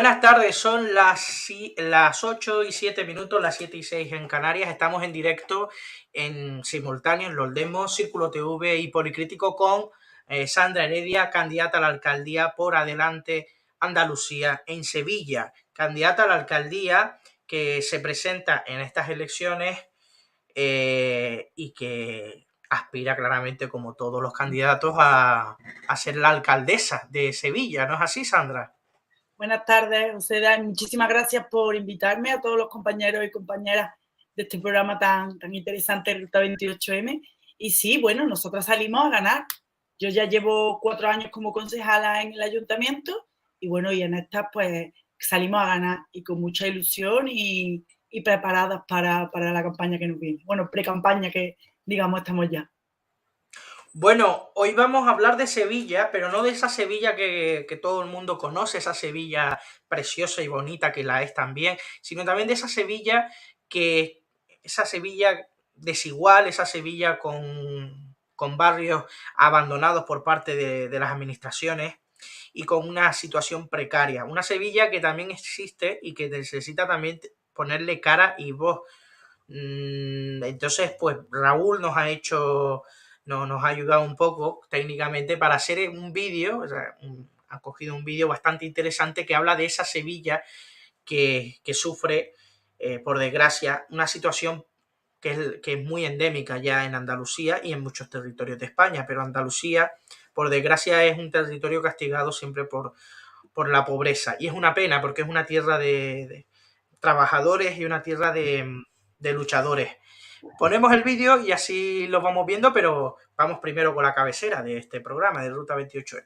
Buenas tardes, son las 8:07, las 7:06 en Canarias. Estamos en directo, en simultáneo, en Los Demos, Círculo TV y Policrítico con Sandra Heredia, candidata a la alcaldía por Adelante Andalucía en Sevilla. Candidata a la alcaldía que se presenta en estas elecciones y que aspira claramente, como todos los candidatos, a ser la alcaldesa de Sevilla. ¿No es así, Sandra? Buenas tardes, José. Muchísimas gracias por invitarme, a todos los compañeros y compañeras de este programa tan interesante, Ruta 28M. Y sí, bueno, nosotros salimos a ganar. Yo ya llevo 4 años como concejala en el ayuntamiento y bueno, y en estas pues salimos a ganar y con mucha ilusión y preparadas para la campaña que nos viene. Bueno, pre-campaña que digamos estamos ya. Bueno, hoy vamos a hablar de Sevilla, pero no de esa Sevilla que todo el mundo conoce, esa Sevilla preciosa y bonita que la es también, sino también de esa Sevilla desigual, esa Sevilla con barrios abandonados por parte de las administraciones y con una situación precaria. Una Sevilla que también existe y que necesita también ponerle cara y voz. Entonces, pues Raúl nos ha ayudado un poco técnicamente para hacer un vídeo, ha cogido un vídeo bastante interesante que habla de esa Sevilla que sufre, por desgracia, una situación que es muy endémica ya en Andalucía y en muchos territorios de España, pero Andalucía, por desgracia, es un territorio castigado siempre por la pobreza. Y es una pena porque es una tierra de trabajadores y una tierra de luchadores. Ponemos el vídeo y así lo vamos viendo, pero vamos primero con la cabecera de este programa de Ruta 28M.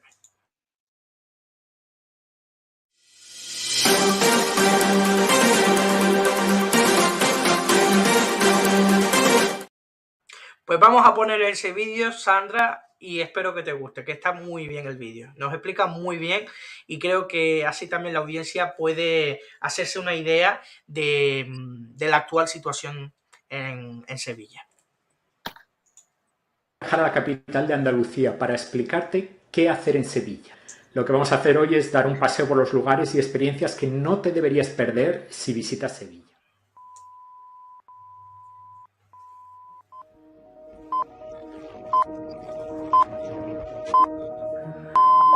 Pues vamos a poner ese vídeo, Sandra, y espero que te guste, que está muy bien el vídeo. Nos explica muy bien y creo que así también la audiencia puede hacerse una idea de la actual situación en Sevilla. A la capital de Andalucía para explicarte qué hacer en Sevilla. Lo que vamos a hacer hoy es dar un paseo por los lugares y experiencias que no te deberías perder si visitas Sevilla.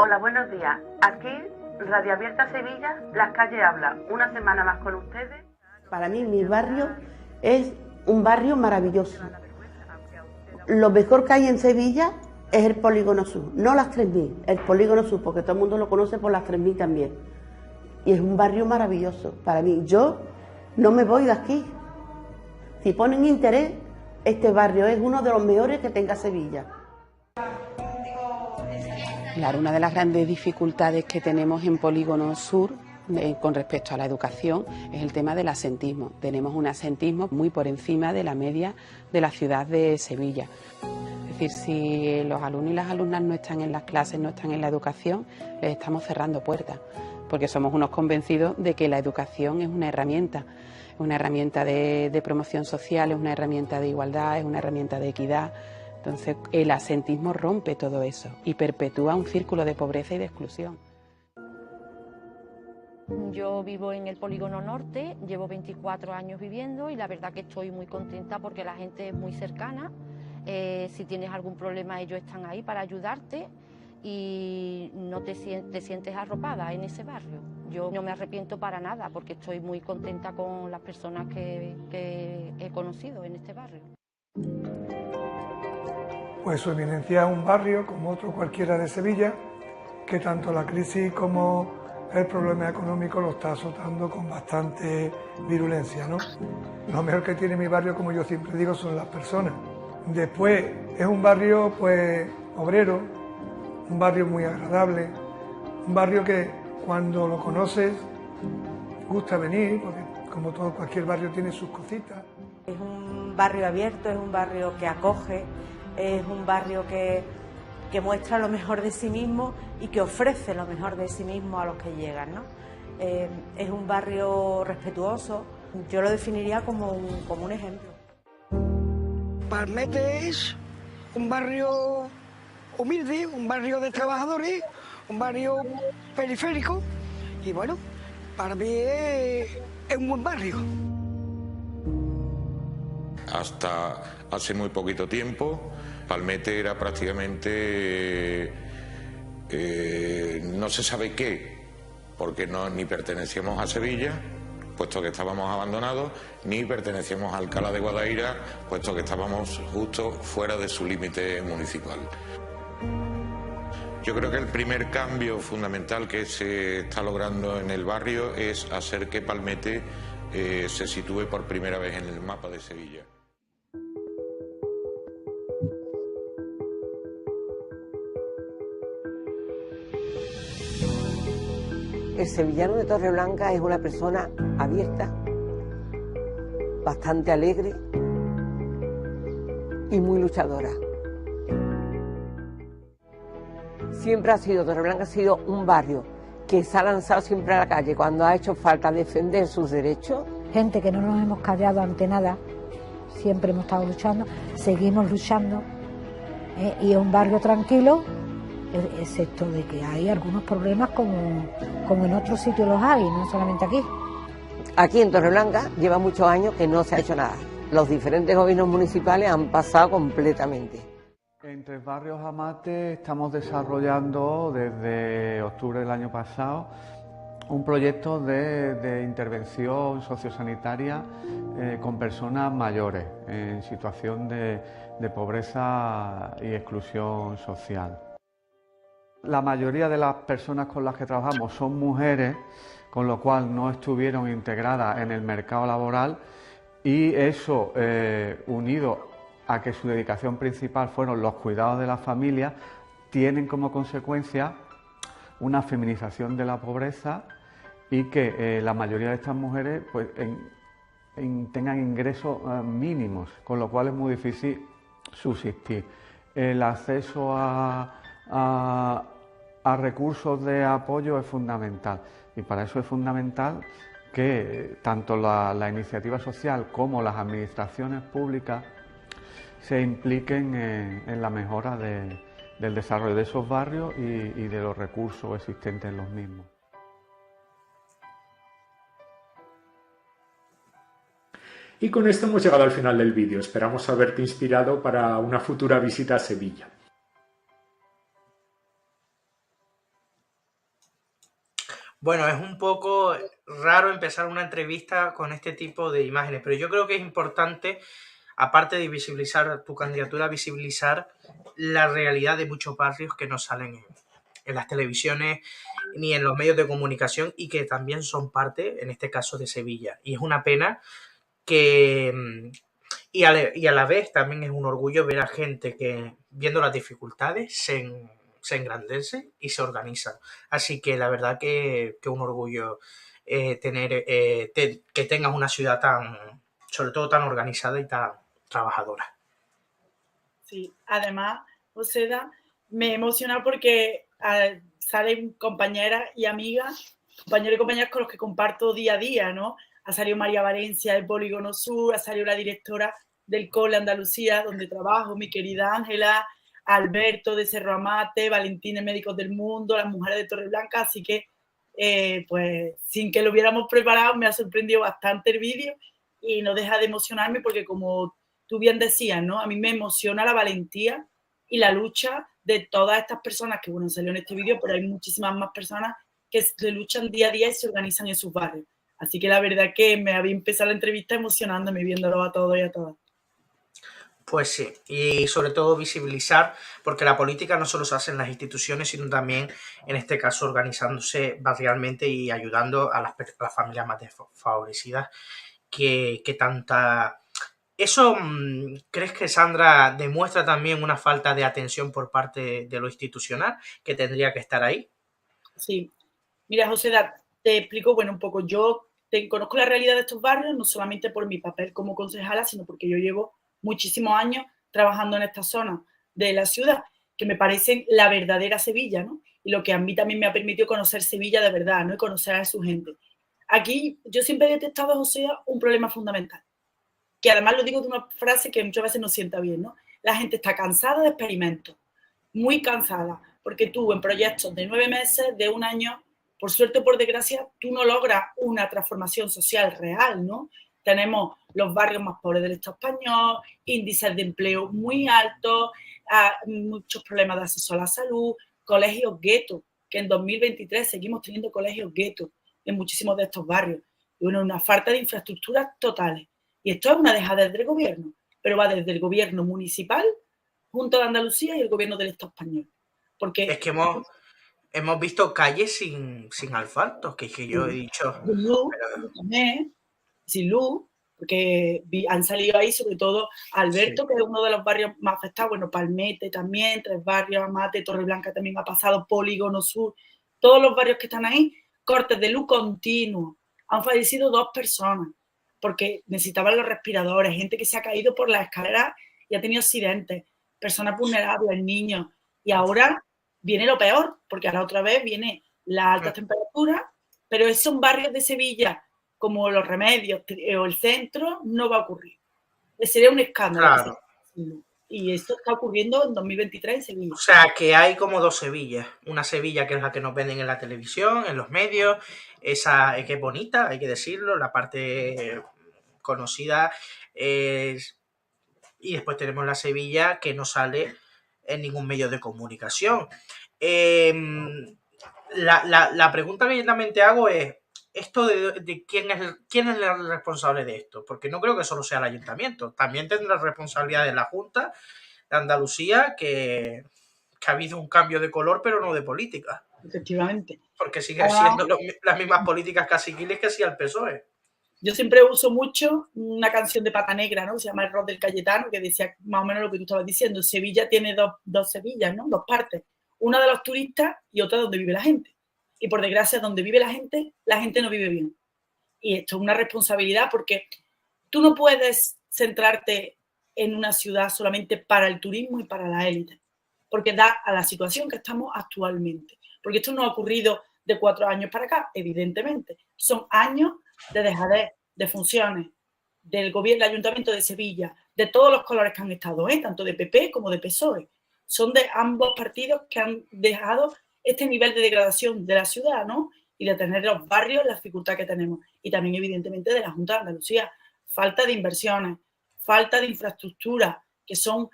Hola, buenos días. Aquí, Radio Abierta Sevilla, Las Calles Habla. Una semana más con ustedes. Para mí, mi barrio es un barrio maravilloso. Lo mejor que hay en Sevilla es el Polígono Sur, no las 3000, el Polígono Sur, porque todo el mundo lo conoce por las 3000 también. Y es un barrio maravilloso. Para mí, yo no me voy de aquí. Si ponen interés, este barrio es uno de los mejores que tenga Sevilla. Claro, una de las grandes dificultades que tenemos en Polígono Sur con respecto a la educación es el tema del asentismo. Tenemos un asentismo muy por encima de la media de la ciudad de Sevilla. Es decir, si los alumnos y las alumnas no están en las clases, no están en la educación, les estamos cerrando puertas, porque somos unos convencidos de que la educación es una herramienta de promoción social, es una herramienta de igualdad, es una herramienta de equidad. Entonces, el asentismo rompe todo eso y perpetúa un círculo de pobreza y de exclusión. Yo vivo en el Polígono Norte, llevo 24 años viviendo y la verdad que estoy muy contenta porque la gente es muy cercana. Si tienes algún problema, ellos están ahí para ayudarte y no te sientes arropada en ese barrio. Yo no me arrepiento para nada porque estoy muy contenta con las personas que he conocido en este barrio. Pues Su Eminencia es un barrio como otro cualquiera de Sevilla, que tanto la crisis como el problema económico lo está azotando con bastante virulencia, ¿no? Lo mejor que tiene mi barrio, como yo siempre digo, son las personas. Después es un barrio pues obrero, un barrio muy agradable, un barrio que cuando lo conoces gusta venir, porque como todo cualquier barrio tiene sus cositas. Es un barrio abierto, es un barrio que acoge, es un barrio que muestra lo mejor de sí mismo y que ofrece lo mejor de sí mismo a los que llegan, ¿no? Es un barrio respetuoso, yo lo definiría como un ejemplo. Palmete es un barrio humilde, un barrio de trabajadores, un barrio periférico y bueno, para mí es un buen barrio. Hasta hace muy poquito tiempo, Palmete era prácticamente no se sabe qué, porque ni pertenecíamos a Sevilla, puesto que estábamos abandonados, ni pertenecíamos a Alcalá de Guadaira, puesto que estábamos justo fuera de su límite municipal. Yo creo que el primer cambio fundamental que se está logrando en el barrio es hacer que Palmete se sitúe por primera vez en el mapa de Sevilla. El sevillano de Torreblanca es una persona abierta, bastante alegre y muy luchadora. Siempre ha sido, Torreblanca ha sido un barrio que se ha lanzado siempre a la calle cuando ha hecho falta defender sus derechos. Gente que no nos hemos callado ante nada, siempre hemos estado luchando, seguimos luchando, y es un barrio tranquilo, excepto de que hay algunos problemas como en otros sitios los hay, no solamente aquí. Aquí en Torreblanca lleva muchos años que no se ha hecho nada. Los diferentes gobiernos municipales han pasado completamente. En Tres Barrios Amate estamos desarrollando desde octubre del año pasado un proyecto de intervención sociosanitaria con personas mayores en situación de pobreza y exclusión social. La mayoría de las personas con las que trabajamos son mujeres, con lo cual no estuvieron integradas en el mercado laboral, y eso unido a que su dedicación principal fueron los cuidados de la familia, tienen como consecuencia una feminización de la pobreza y que la mayoría de estas mujeres pues, tengan ingresos mínimos, con lo cual es muy difícil subsistir. El acceso a recursos de apoyo es fundamental, y para eso es fundamental que tanto la iniciativa social como las administraciones públicas se impliquen en la mejora del desarrollo de esos barrios y de los recursos existentes en los mismos. Y con esto hemos llegado al final del vídeo. Esperamos haberte inspirado para una futura visita a Sevilla. Bueno, es un poco raro empezar una entrevista con este tipo de imágenes, pero yo creo que es importante, aparte de visibilizar tu candidatura, visibilizar la realidad de muchos barrios que no salen en las televisiones ni en los medios de comunicación y que también son parte, en este caso, de Sevilla. Y es una pena que... Y a la vez también es un orgullo ver a gente que, viendo las dificultades, se engrandece y se organiza. Así que la verdad que un orgullo tener que tengas una ciudad sobre todo tan organizada y tan trabajadora. Sí, además, Joseda, me emociona porque salen compañeras y amigas, compañeros y compañeras con los que comparto día a día, ¿no? Ha salido María Valencia del Polígono Sur, ha salido la directora del Cole Andalucía, donde trabajo, mi querida Ángela, Alberto de Cerro Amate, Valentín de Médicos del Mundo, las mujeres de Torreblanca, así que pues sin que lo hubiéramos preparado me ha sorprendido bastante el vídeo y no deja de emocionarme porque como tú bien decías, ¿no? A mí me emociona la valentía y la lucha de todas estas personas que, bueno, salió en este vídeo, pero hay muchísimas más personas que luchan día a día y se organizan en sus barrios. Así que la verdad que me había empezado la entrevista emocionándome viéndolo a todos y a todas. Pues sí, y sobre todo visibilizar, porque la política no solo se hace en las instituciones, sino también, en este caso, organizándose barrialmente y ayudando a las familias más desfavorecidas que tanta... ¿Eso crees que, Sandra, demuestra también una falta de atención por parte de lo institucional que tendría que estar ahí? Sí. Mira, José, te explico, bueno, un poco. Yo conozco la realidad de estos barrios, no solamente por mi papel como concejala, sino porque yo llevo muchísimos años trabajando en esta zona de la ciudad, que me parecen la verdadera Sevilla, ¿no? Y lo que a mí también me ha permitido conocer Sevilla de verdad, ¿no? Y conocer a su gente. Aquí yo siempre he detectado, José, un problema fundamental, que además lo digo de una frase que muchas veces no sienta bien, ¿no? La gente está cansada de experimentos, muy cansada, porque tú en proyectos de 9 meses, de un año, por suerte o por desgracia, tú no logras una transformación social real, ¿no? Tenemos los barrios más pobres del Estado español, índices de empleo muy altos, muchos problemas de acceso a la salud, colegios guetos, que en 2023 seguimos teniendo colegios guetos en muchísimos de estos barrios. Y bueno, una falta de infraestructuras totales. Y esto es una dejadez del gobierno, pero va desde el gobierno municipal, Junta de Andalucía y el gobierno del Estado español. Porque es que hemos visto calles sin asfalto, que yo he dicho... Sin luz, también, sin luz, porque han salido ahí sobre todo Alberto, sí, que es uno de los barrios más afectados, bueno, Palmete también, Tres Barrios, Amate, Torreblanca también ha pasado, Polígono Sur, todos los barrios que están ahí, cortes de luz continuos, han fallecido 2 personas, porque necesitaban los respiradores, gente que se ha caído por las escaleras y ha tenido accidentes, personas vulnerables, niños, y ahora viene lo peor, porque ahora otra vez viene la alta temperatura, pero esos barrios de Sevilla, como Los Remedios o el centro, no va a ocurrir. Sería un escándalo. Claro. Y esto está ocurriendo en 2023 en Sevilla. O sea, que hay como 2 Sevillas. Una Sevilla que es la que nos venden en la televisión, en los medios, esa que es bonita, hay que decirlo, la parte conocida es... Y después tenemos la Sevilla que no sale en ningún medio de comunicación. La pregunta que yo también te hago es, ¿esto de quién es el responsable de esto? Porque no creo que solo sea el ayuntamiento. También tendrá responsabilidad de la Junta de Andalucía, que ha habido un cambio de color, pero no de política. Efectivamente. Porque sigue siendo las mismas políticas caciquiles que hacía el PSOE. Yo siempre uso mucho una canción de Pata Negra, ¿no? Se llama El Rock del Cayetano, que decía más o menos lo que tú estabas diciendo. Sevilla tiene dos Sevillas, ¿no? 2 partes. Una de los turistas y otra donde vive la gente. Y por desgracia, donde vive la gente no vive bien. Y esto es una responsabilidad porque tú no puedes centrarte en una ciudad solamente para el turismo y para la élite, porque da a la situación que estamos actualmente. Porque esto no ha ocurrido de 4 años para acá, evidentemente. Son años de dejadez, de funciones, del gobierno, del Ayuntamiento de Sevilla, de todos los colores que han estado, tanto de PP como de PSOE. Son de ambos partidos que han dejado este nivel de degradación de la ciudad, ¿no? Y de tener los barrios, la dificultad que tenemos. Y también, evidentemente, de la Junta de Andalucía. Falta de inversiones, falta de infraestructura, que son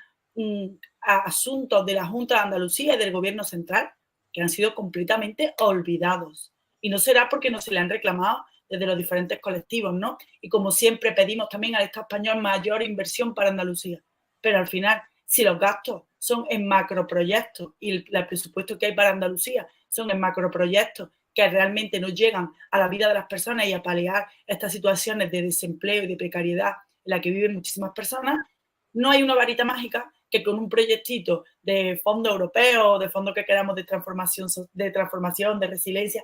asuntos de la Junta de Andalucía y del Gobierno central, que han sido completamente olvidados. Y no será porque no se le han reclamado desde los diferentes colectivos, ¿no? Y como siempre pedimos también al Estado español mayor inversión para Andalucía. Pero al final, si los gastos son en macroproyectos y el presupuesto que hay para Andalucía son en macroproyectos que realmente no llegan a la vida de las personas y a paliar estas situaciones de desempleo y de precariedad en la que viven muchísimas personas, no hay una varita mágica que con un proyectito de fondo europeo, de fondo que queramos de transformación, de resiliencia,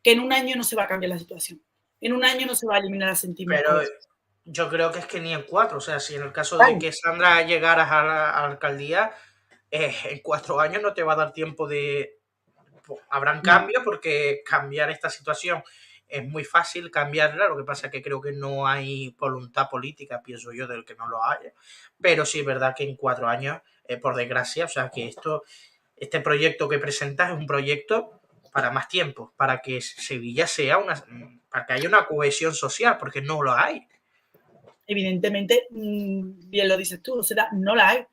que en un año no se va a cambiar la situación. En un año no se va a eliminar el sentimiento. Pero yo creo que es que ni en 4, o sea, si en el caso de que Sandra llegaras a la alcaldía, en 4 años no te va a dar tiempo de... Habrán cambios porque cambiar esta situación es muy fácil cambiarla, lo que pasa es que creo que no hay voluntad política, pienso yo, del que no lo haya, pero sí es verdad que en 4 años, por desgracia, o sea, que este proyecto que presentas es un proyecto para más tiempo, para que Sevilla sea para que haya una cohesión social, porque no lo hay. Evidentemente, bien lo dices tú, o sea, no la hay.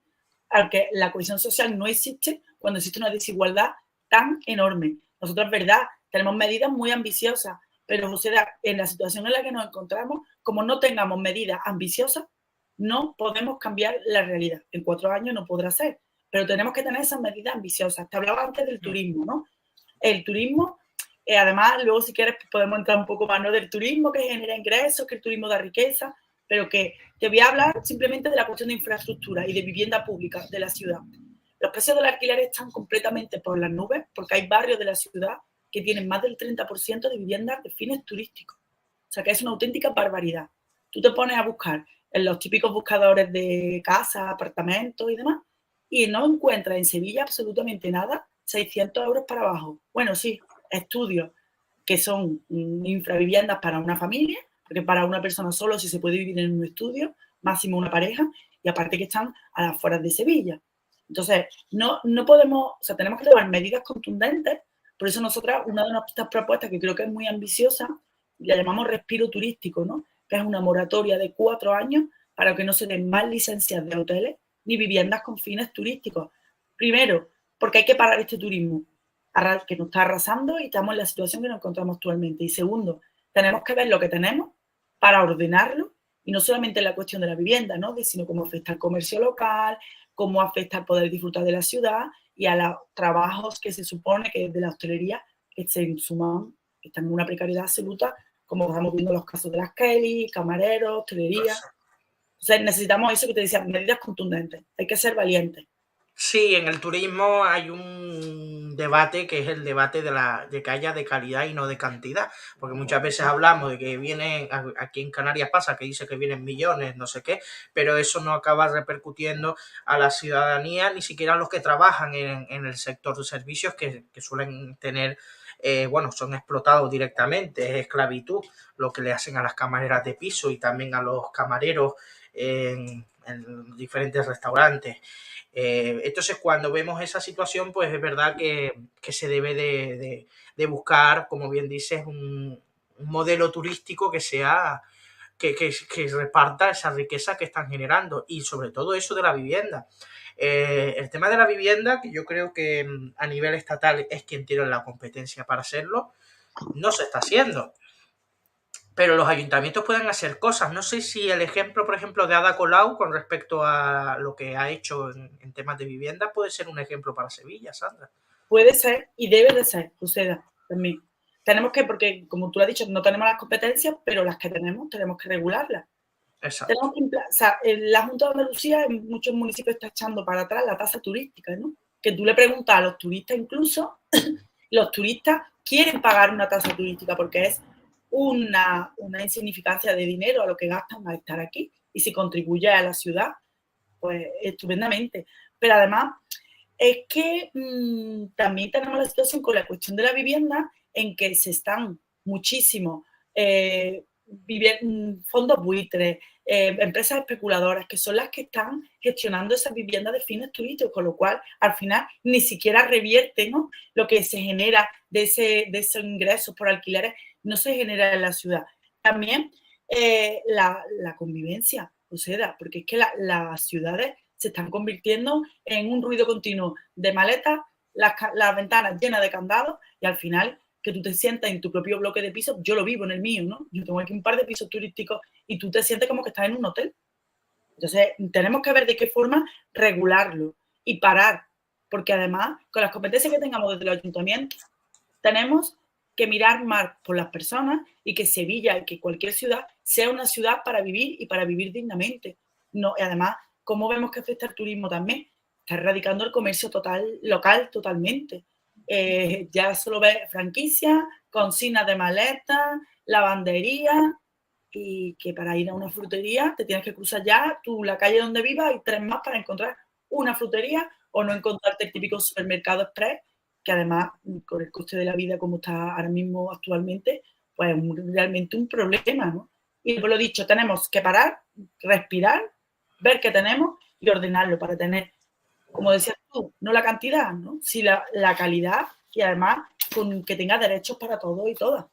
Porque la cohesión social no existe cuando existe una desigualdad tan enorme. Nosotros, verdad, tenemos medidas muy ambiciosas, pero o sea, en la situación en la que nos encontramos, como no tengamos medidas ambiciosas, no podemos cambiar la realidad. En 4 años no podrá ser, pero tenemos que tener esas medidas ambiciosas. Te hablaba antes del turismo, ¿no? El turismo, además, luego si quieres podemos entrar un poco más, ¿no? Del turismo que genera ingresos, que el turismo da riqueza, pero que te voy a hablar simplemente de la cuestión de infraestructura y de vivienda pública de la ciudad. Los precios del alquiler están completamente por las nubes porque hay barrios de la ciudad que tienen más del 30% de viviendas de fines turísticos. O sea que es una auténtica barbaridad. Tú te pones a buscar en los típicos buscadores de casas, apartamentos y demás y no encuentras en Sevilla absolutamente nada, 600 euros para abajo. Bueno, sí, estudios que son infraviviendas para una familia, porque para una persona solo sí se puede vivir en un estudio, máximo una pareja, y aparte que están a las afueras de Sevilla. Entonces, no podemos, o sea, tenemos que tomar medidas contundentes Por eso nosotras, una de nuestras propuestas, que creo que es muy ambiciosa, la llamamos respiro turístico, ¿no? Que es una moratoria de 4 años para que no se den más licencias de hoteles ni viviendas con fines turísticos. Primero, porque hay que parar este turismo que nos está arrasando y estamos en la situación que nos encontramos actualmente. Y segundo, tenemos que ver lo que tenemos para ordenarlo, y no solamente en la cuestión de la vivienda, ¿no? Sino cómo afecta al comercio local, cómo afecta al poder disfrutar de la ciudad y a los trabajos que se supone que de la hostelería que se suman, que están en una precariedad absoluta, como estamos viendo los casos de las Kelly, camareros, hostelería. O sea, necesitamos eso que te decía, medidas contundentes, hay que ser valientes. Sí, en el turismo hay un debate que es el debate de que haya de calidad y no de cantidad, porque muchas veces hablamos de que vienen, aquí en Canarias pasa que dice que vienen millones, no sé qué, pero eso no acaba repercutiendo a la ciudadanía, ni siquiera a los que trabajan en el sector de servicios que suelen tener, bueno, son explotados directamente, es esclavitud lo que le hacen a las camareras de piso y también a los camareros en diferentes restaurantes. Entonces, cuando vemos esa situación, pues es verdad que se debe de buscar, como bien dices, un modelo turístico que sea que reparta esa riqueza que están generando y sobre todo eso de la vivienda. El tema de la vivienda, que yo creo que a nivel estatal es quien tiene la competencia para hacerlo, no se está haciendo. Pero los ayuntamientos pueden hacer cosas. No sé si el ejemplo, por ejemplo, de Ada Colau con respecto a lo que ha hecho en temas de vivienda puede ser un ejemplo para Sevilla, Sandra. Puede ser y debe de ser, Luceda, también. Tenemos que, porque como tú lo has dicho, no tenemos las competencias, pero las que tenemos que regularlas. Exacto. O sea, la Junta de Andalucía en muchos municipios está echando para atrás la tasa turística, ¿no? Que tú le preguntas a los turistas incluso, los turistas quieren pagar una tasa turística porque es una insignificancia de dinero a lo que gastan a estar aquí, y si contribuye a la ciudad, pues estupendamente. Pero además es que también tenemos la situación con la cuestión de la vivienda en que se están muchísimo fondos buitres, empresas especuladoras, que son las que están gestionando esas viviendas de fines turísticos, con lo cual al final ni siquiera revierte, ¿no? Lo que se genera de esos ingresos por alquileres no se genera en la ciudad. También la convivencia, Luceda, porque es que las ciudades se están convirtiendo en un ruido continuo de maletas, las ventanas llenas de candados, y al final que tú te sientas en tu propio bloque de pisos, yo lo vivo en el mío, ¿no? Yo tengo aquí un par de pisos turísticos y tú te sientes como que estás en un hotel. Entonces, tenemos que ver de qué forma regularlo y parar, porque además, con las competencias que tengamos desde los ayuntamientos, tenemos que mirar más por las personas y que Sevilla y que cualquier ciudad sea una ciudad para vivir y para vivir dignamente. No, y además, ¿cómo vemos que afecta el turismo también? Está erradicando el comercio local totalmente. Ya solo ves franquicias, consignas de maletas, lavandería, y que para ir a una frutería te tienes que cruzar ya la calle donde vivas y 3 más para encontrar una frutería, o no encontrarte el típico supermercado express, que además con el coste de la vida como está ahora mismo actualmente, pues es realmente un problema, ¿no? Y por lo dicho, tenemos que parar, respirar, ver qué tenemos y ordenarlo para tener, como decías tú, no la cantidad, ¿no? Sí la calidad, y además con que tenga derechos para todos y todas.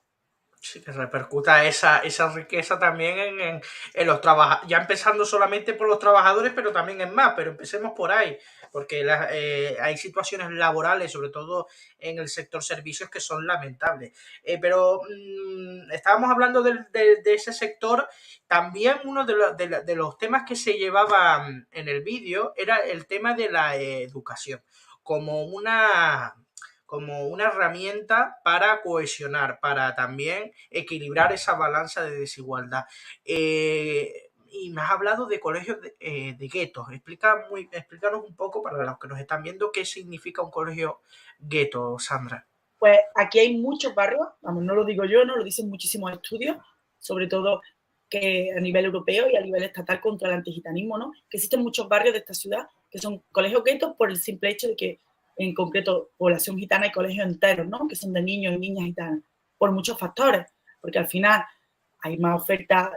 Sí, que repercuta esa riqueza también en los trabajadores, ya empezando solamente por los trabajadores, pero también en más, pero empecemos por ahí, porque hay situaciones laborales, sobre todo en el sector servicios, que son lamentables. Pero estábamos hablando de ese sector. También uno de los temas que se llevaban en el vídeo era el tema de la educación, como una herramienta para cohesionar, para también equilibrar esa balanza de desigualdad. Y me has hablado de colegios de guetos. Explícanos un poco, para los que nos están viendo, qué significa un colegio gueto, Sandra. Pues aquí hay muchos barrios, vamos, no lo digo yo, no lo dicen muchísimos estudios, sobre todo que a nivel europeo y a nivel estatal contra el antigitanismo, ¿no? Que existen muchos barrios de esta ciudad que son colegios guetos por el simple hecho de que en concreto población gitana y colegios enteros, ¿no? Que son de niños y niñas gitanas, por muchos factores, porque al final hay más oferta.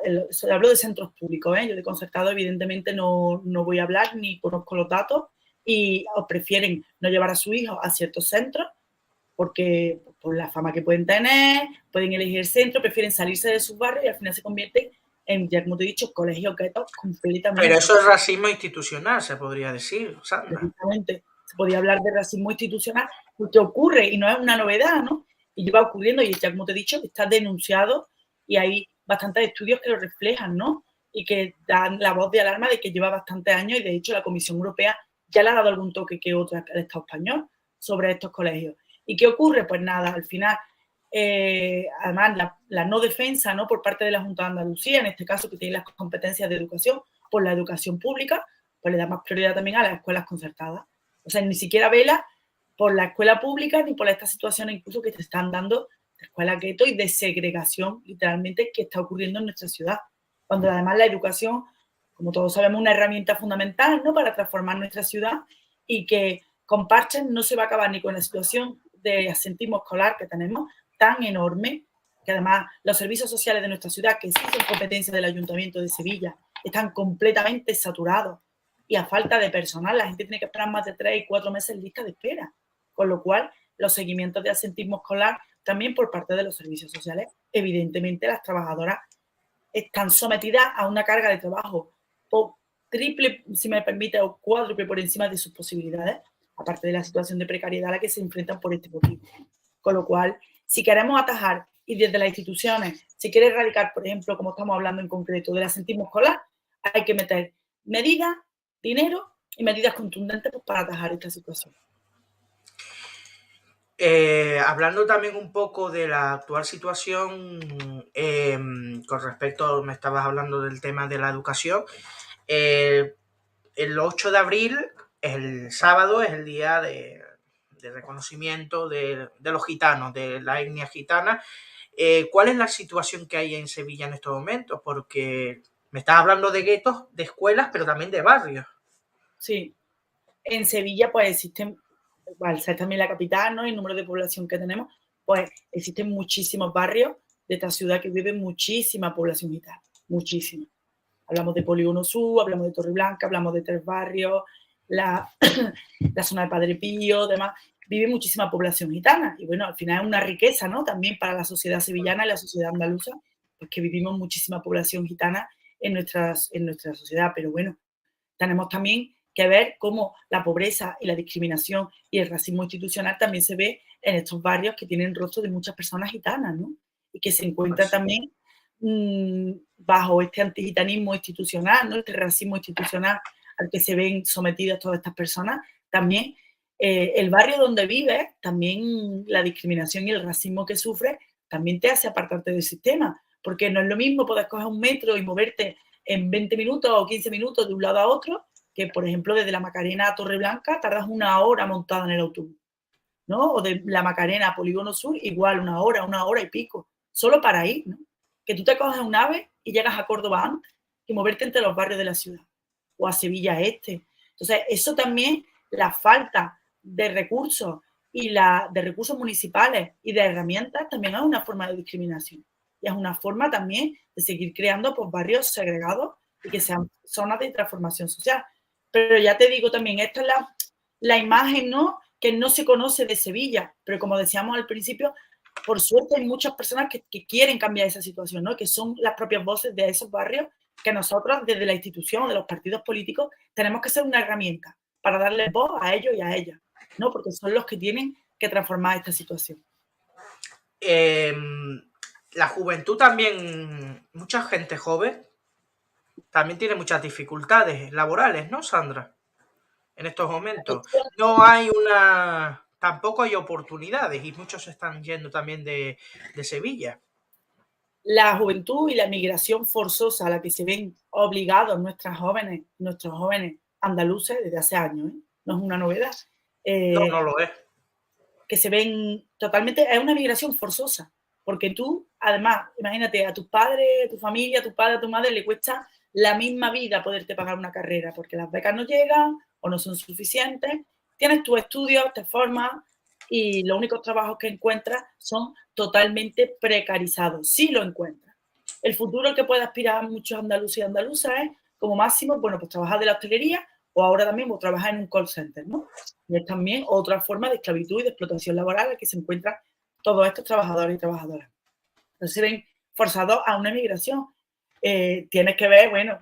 Hablo de centros públicos, yo de concertado evidentemente no voy a hablar, ni conozco los datos, y os prefieren no llevar a su hijo a ciertos centros porque por la fama que pueden tener, pueden elegir el centro, prefieren salirse de sus barrios y al final se convierten en, ya como te he dicho, colegios guetos completamente. Pero eso es racismo institucional, se podría decir, Sandra. Precisamente, se podría hablar de racismo institucional, porque ocurre y no es una novedad, ¿no? Y lleva ocurriendo y ya como te he dicho, está denunciado y hay bastantes estudios que lo reflejan, ¿no? Y que dan la voz de alarma de que lleva bastantes años y de hecho la Comisión Europea ya le ha dado algún toque que otro al Estado español sobre estos colegios. ¿Y qué ocurre? Pues nada, al final, además, la no defensa, ¿no?, por parte de la Junta de Andalucía, en este caso que tiene las competencias de educación, por la educación pública, pues le da más prioridad también a las escuelas concertadas. O sea, ni siquiera vela por la escuela pública ni por estas situaciones incluso que te están dando de escuela gueto y de segregación, literalmente, que está ocurriendo en nuestra ciudad. Cuando además la educación, como todos sabemos, es una herramienta fundamental, ¿no?, para transformar nuestra ciudad y que con parches no se va a acabar ni con la situación de asentismo escolar que tenemos tan enorme, que además los servicios sociales de nuestra ciudad, que sí son competencia del Ayuntamiento de Sevilla, están completamente saturados y a falta de personal la gente tiene que esperar más de 3 y 4 meses en lista de espera, con lo cual los seguimientos de asentismo escolar también por parte de los servicios sociales, evidentemente las trabajadoras están sometidas a una carga de trabajo triple, si me permite, o cuádruple por encima de sus posibilidades, aparte de la situación de precariedad a la que se enfrentan por este motivo. Con lo cual, si queremos atajar y desde las instituciones se quiere erradicar, por ejemplo, como estamos hablando en concreto del asentismo escolar, hay que meter medidas, dinero y medidas contundentes pues, para atajar esta situación. Hablando también un poco de la actual situación, con respecto, me estabas hablando del tema de la educación, el 8 de abril, el sábado, es el día de reconocimiento de los gitanos, de la etnia gitana. ¿Cuál es la situación que hay en Sevilla en estos momentos? Porque me estás hablando de guetos, de escuelas, pero también de barrios. Sí, en Sevilla pues existen, al ser también la capital, ¿no?, y el número de población que tenemos, pues existen muchísimos barrios de esta ciudad que vive muchísima población gitana, muchísima. Hablamos de Polígono Sur, hablamos de Torreblanca, hablamos de Tres Barrios, la zona de Padre Pío, demás. Vive muchísima población gitana y bueno, al final es una riqueza, ¿no?, también para la sociedad sevillana y la sociedad andaluza, porque vivimos muchísima población gitana en nuestra sociedad, pero bueno, tenemos también que ver cómo la pobreza y la discriminación y el racismo institucional también se ve en estos barrios que tienen rostro de muchas personas gitanas, ¿no?, y que se encuentran también bajo este antigitanismo institucional, ¿no?, este racismo institucional al que se ven sometidas todas estas personas. También el barrio donde vives, también la discriminación y el racismo que sufres, también te hace apartarte del sistema, porque no es lo mismo poder coger un metro y moverte en 20 minutos o 15 minutos de un lado a otro, que por ejemplo desde la Macarena a Torreblanca tardas 1 hora montada en el autobús, ¿no? O de la Macarena a Polígono Sur, igual 1 hora y pico, solo para ir, ¿no? Que tú te coges un AVE y llegas a Córdoba antes que moverte entre los barrios de la ciudad, o a Sevilla Este. Entonces, eso también, la falta de recursos y de recursos municipales y de herramientas también es una forma de discriminación. Y es una forma también de seguir creando pues, barrios segregados y que sean zonas de transformación social. Pero ya te digo también, esta es la imagen, ¿no?, que no se conoce de Sevilla, pero como decíamos al principio, por suerte hay muchas personas que quieren cambiar esa situación, ¿no?, que son las propias voces de esos barrios que nosotros desde la institución, de los partidos políticos, tenemos que ser una herramienta para darles voz a ellos y a ellas, ¿no?, porque son los que tienen que transformar esta situación. La juventud también, mucha gente joven, también tiene muchas dificultades laborales, ¿no, Sandra? En estos momentos. No hay tampoco hay oportunidades y muchos se están yendo también de Sevilla. La juventud y la migración forzosa a la que se ven obligados nuestros jóvenes andaluces desde hace años, ¿eh? No es una novedad. No lo es. Que se ven totalmente, es una migración forzosa, porque tú, además, imagínate, a tus padres, a tu familia, a tu padre, a tu madre le cuesta la misma vida poderte pagar una carrera, porque las becas no llegan o no son suficientes, tienes tus estudios, te formas y los únicos trabajos que encuentras son totalmente precarizados, si lo encuentras. El futuro al que puede aspirar muchos andaluces y andaluzas es, como máximo, bueno, pues trabajar de la hostelería o ahora también vos trabajar en un call center, ¿no? Y es también otra forma de esclavitud y de explotación laboral en la que se encuentran todos estos trabajadores y trabajadoras. Entonces se ven forzados a una migración. Tienes que ver, bueno,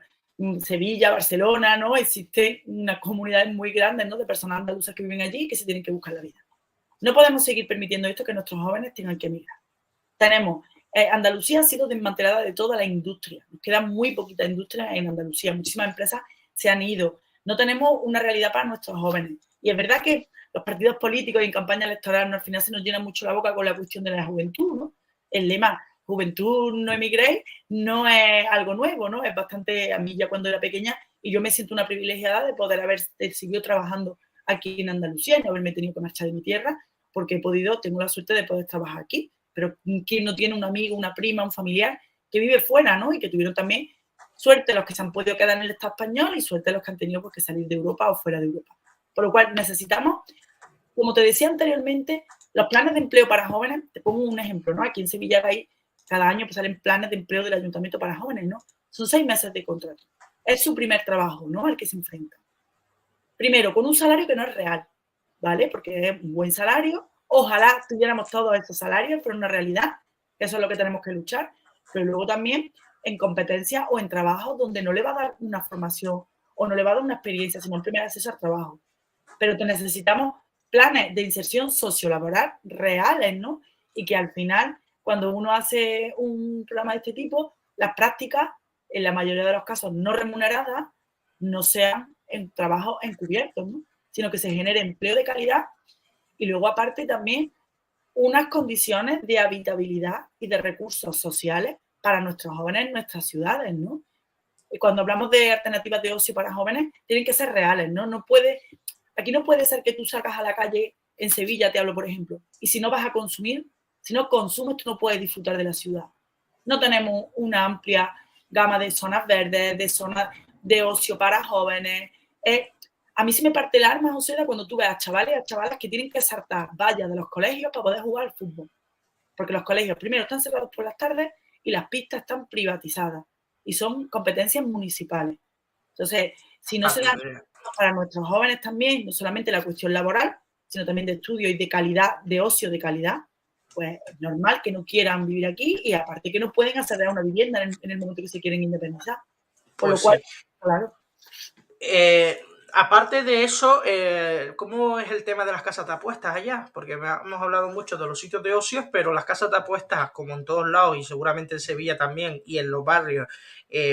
Sevilla, Barcelona, ¿no? Existen unas comunidades muy grandes, ¿no?, de personas andaluzas que viven allí y que se tienen que buscar la vida. No podemos seguir permitiendo esto, que nuestros jóvenes tengan que emigrar. Tenemos, Andalucía ha sido desmantelada de toda la industria. Nos queda muy poquita industria en Andalucía. Muchísimas empresas se han ido. No tenemos una realidad para nuestros jóvenes. Y es verdad que los partidos políticos y en campaña electoral, ¿no?, al final se nos llena mucho la boca con la cuestión de la juventud, ¿no? El lema juventud no emigréis no es algo nuevo, ¿no? Es bastante, a mí ya cuando era pequeña, y yo me siento una privilegiada de poder haber seguido trabajando aquí en Andalucía y no haberme tenido que marchar de mi tierra, porque tengo la suerte de poder trabajar aquí. Pero ¿quién no tiene un amigo, una prima, un familiar que vive fuera, ¿no? Y que tuvieron también suerte los que se han podido quedar en el Estado español y suerte los que han tenido que salir de Europa o fuera de Europa. Por lo cual necesitamos, como te decía anteriormente, los planes de empleo para jóvenes. Te pongo un ejemplo, ¿no? Aquí en Sevilla hay cada año pues salen planes de empleo del ayuntamiento para jóvenes, ¿no? Son 6 meses de contrato. Es su primer trabajo, ¿no?, al que se enfrenta. Primero, con un salario que no es real, ¿vale? Porque es un buen salario. Ojalá tuviéramos todos esos salarios, pero una realidad, que eso es lo que tenemos que luchar. Pero luego también en competencias o en trabajos donde no le va a dar una formación o no le va a dar una experiencia, sino el primer acceso al trabajo. Pero que necesitamos planes de inserción sociolaboral reales, ¿no? Y que al final, cuando uno hace un programa de este tipo, las prácticas, en la mayoría de los casos no remuneradas, no sean en trabajos encubiertos, ¿no?, sino que se genere empleo de calidad y luego aparte también unas condiciones de habitabilidad y de recursos sociales para nuestros jóvenes en nuestras ciudades, ¿no? Y cuando hablamos de alternativas de ocio para jóvenes, tienen que ser reales, ¿no? Aquí no puede ser que tú salgas a la calle en Sevilla, te hablo por ejemplo, y si no vas a consumir, si no consumes, tú no puedes disfrutar de la ciudad. No tenemos una amplia gama de zonas verdes, de zonas de ocio para jóvenes. A mí se me parte el alma, José, cuando tú ves a chavales y a chavalas que tienen que saltar vallas de los colegios para poder jugar al fútbol. Porque los colegios, primero, están cerrados por las tardes y las pistas están privatizadas. Y son competencias municipales. Entonces, si no se dan para nuestros jóvenes también, no solamente la cuestión laboral, sino también de estudio y de calidad, de ocio de calidad, pues es normal que no quieran vivir aquí y aparte que no pueden acceder a una vivienda en el momento que se quieren independizar. Por lo cual, claro. Aparte de eso, ¿cómo es el tema de las casas de apuestas allá? Porque hemos hablado mucho de los sitios de ocios, pero las casas de apuestas, como en todos lados y seguramente en Sevilla también y en los barrios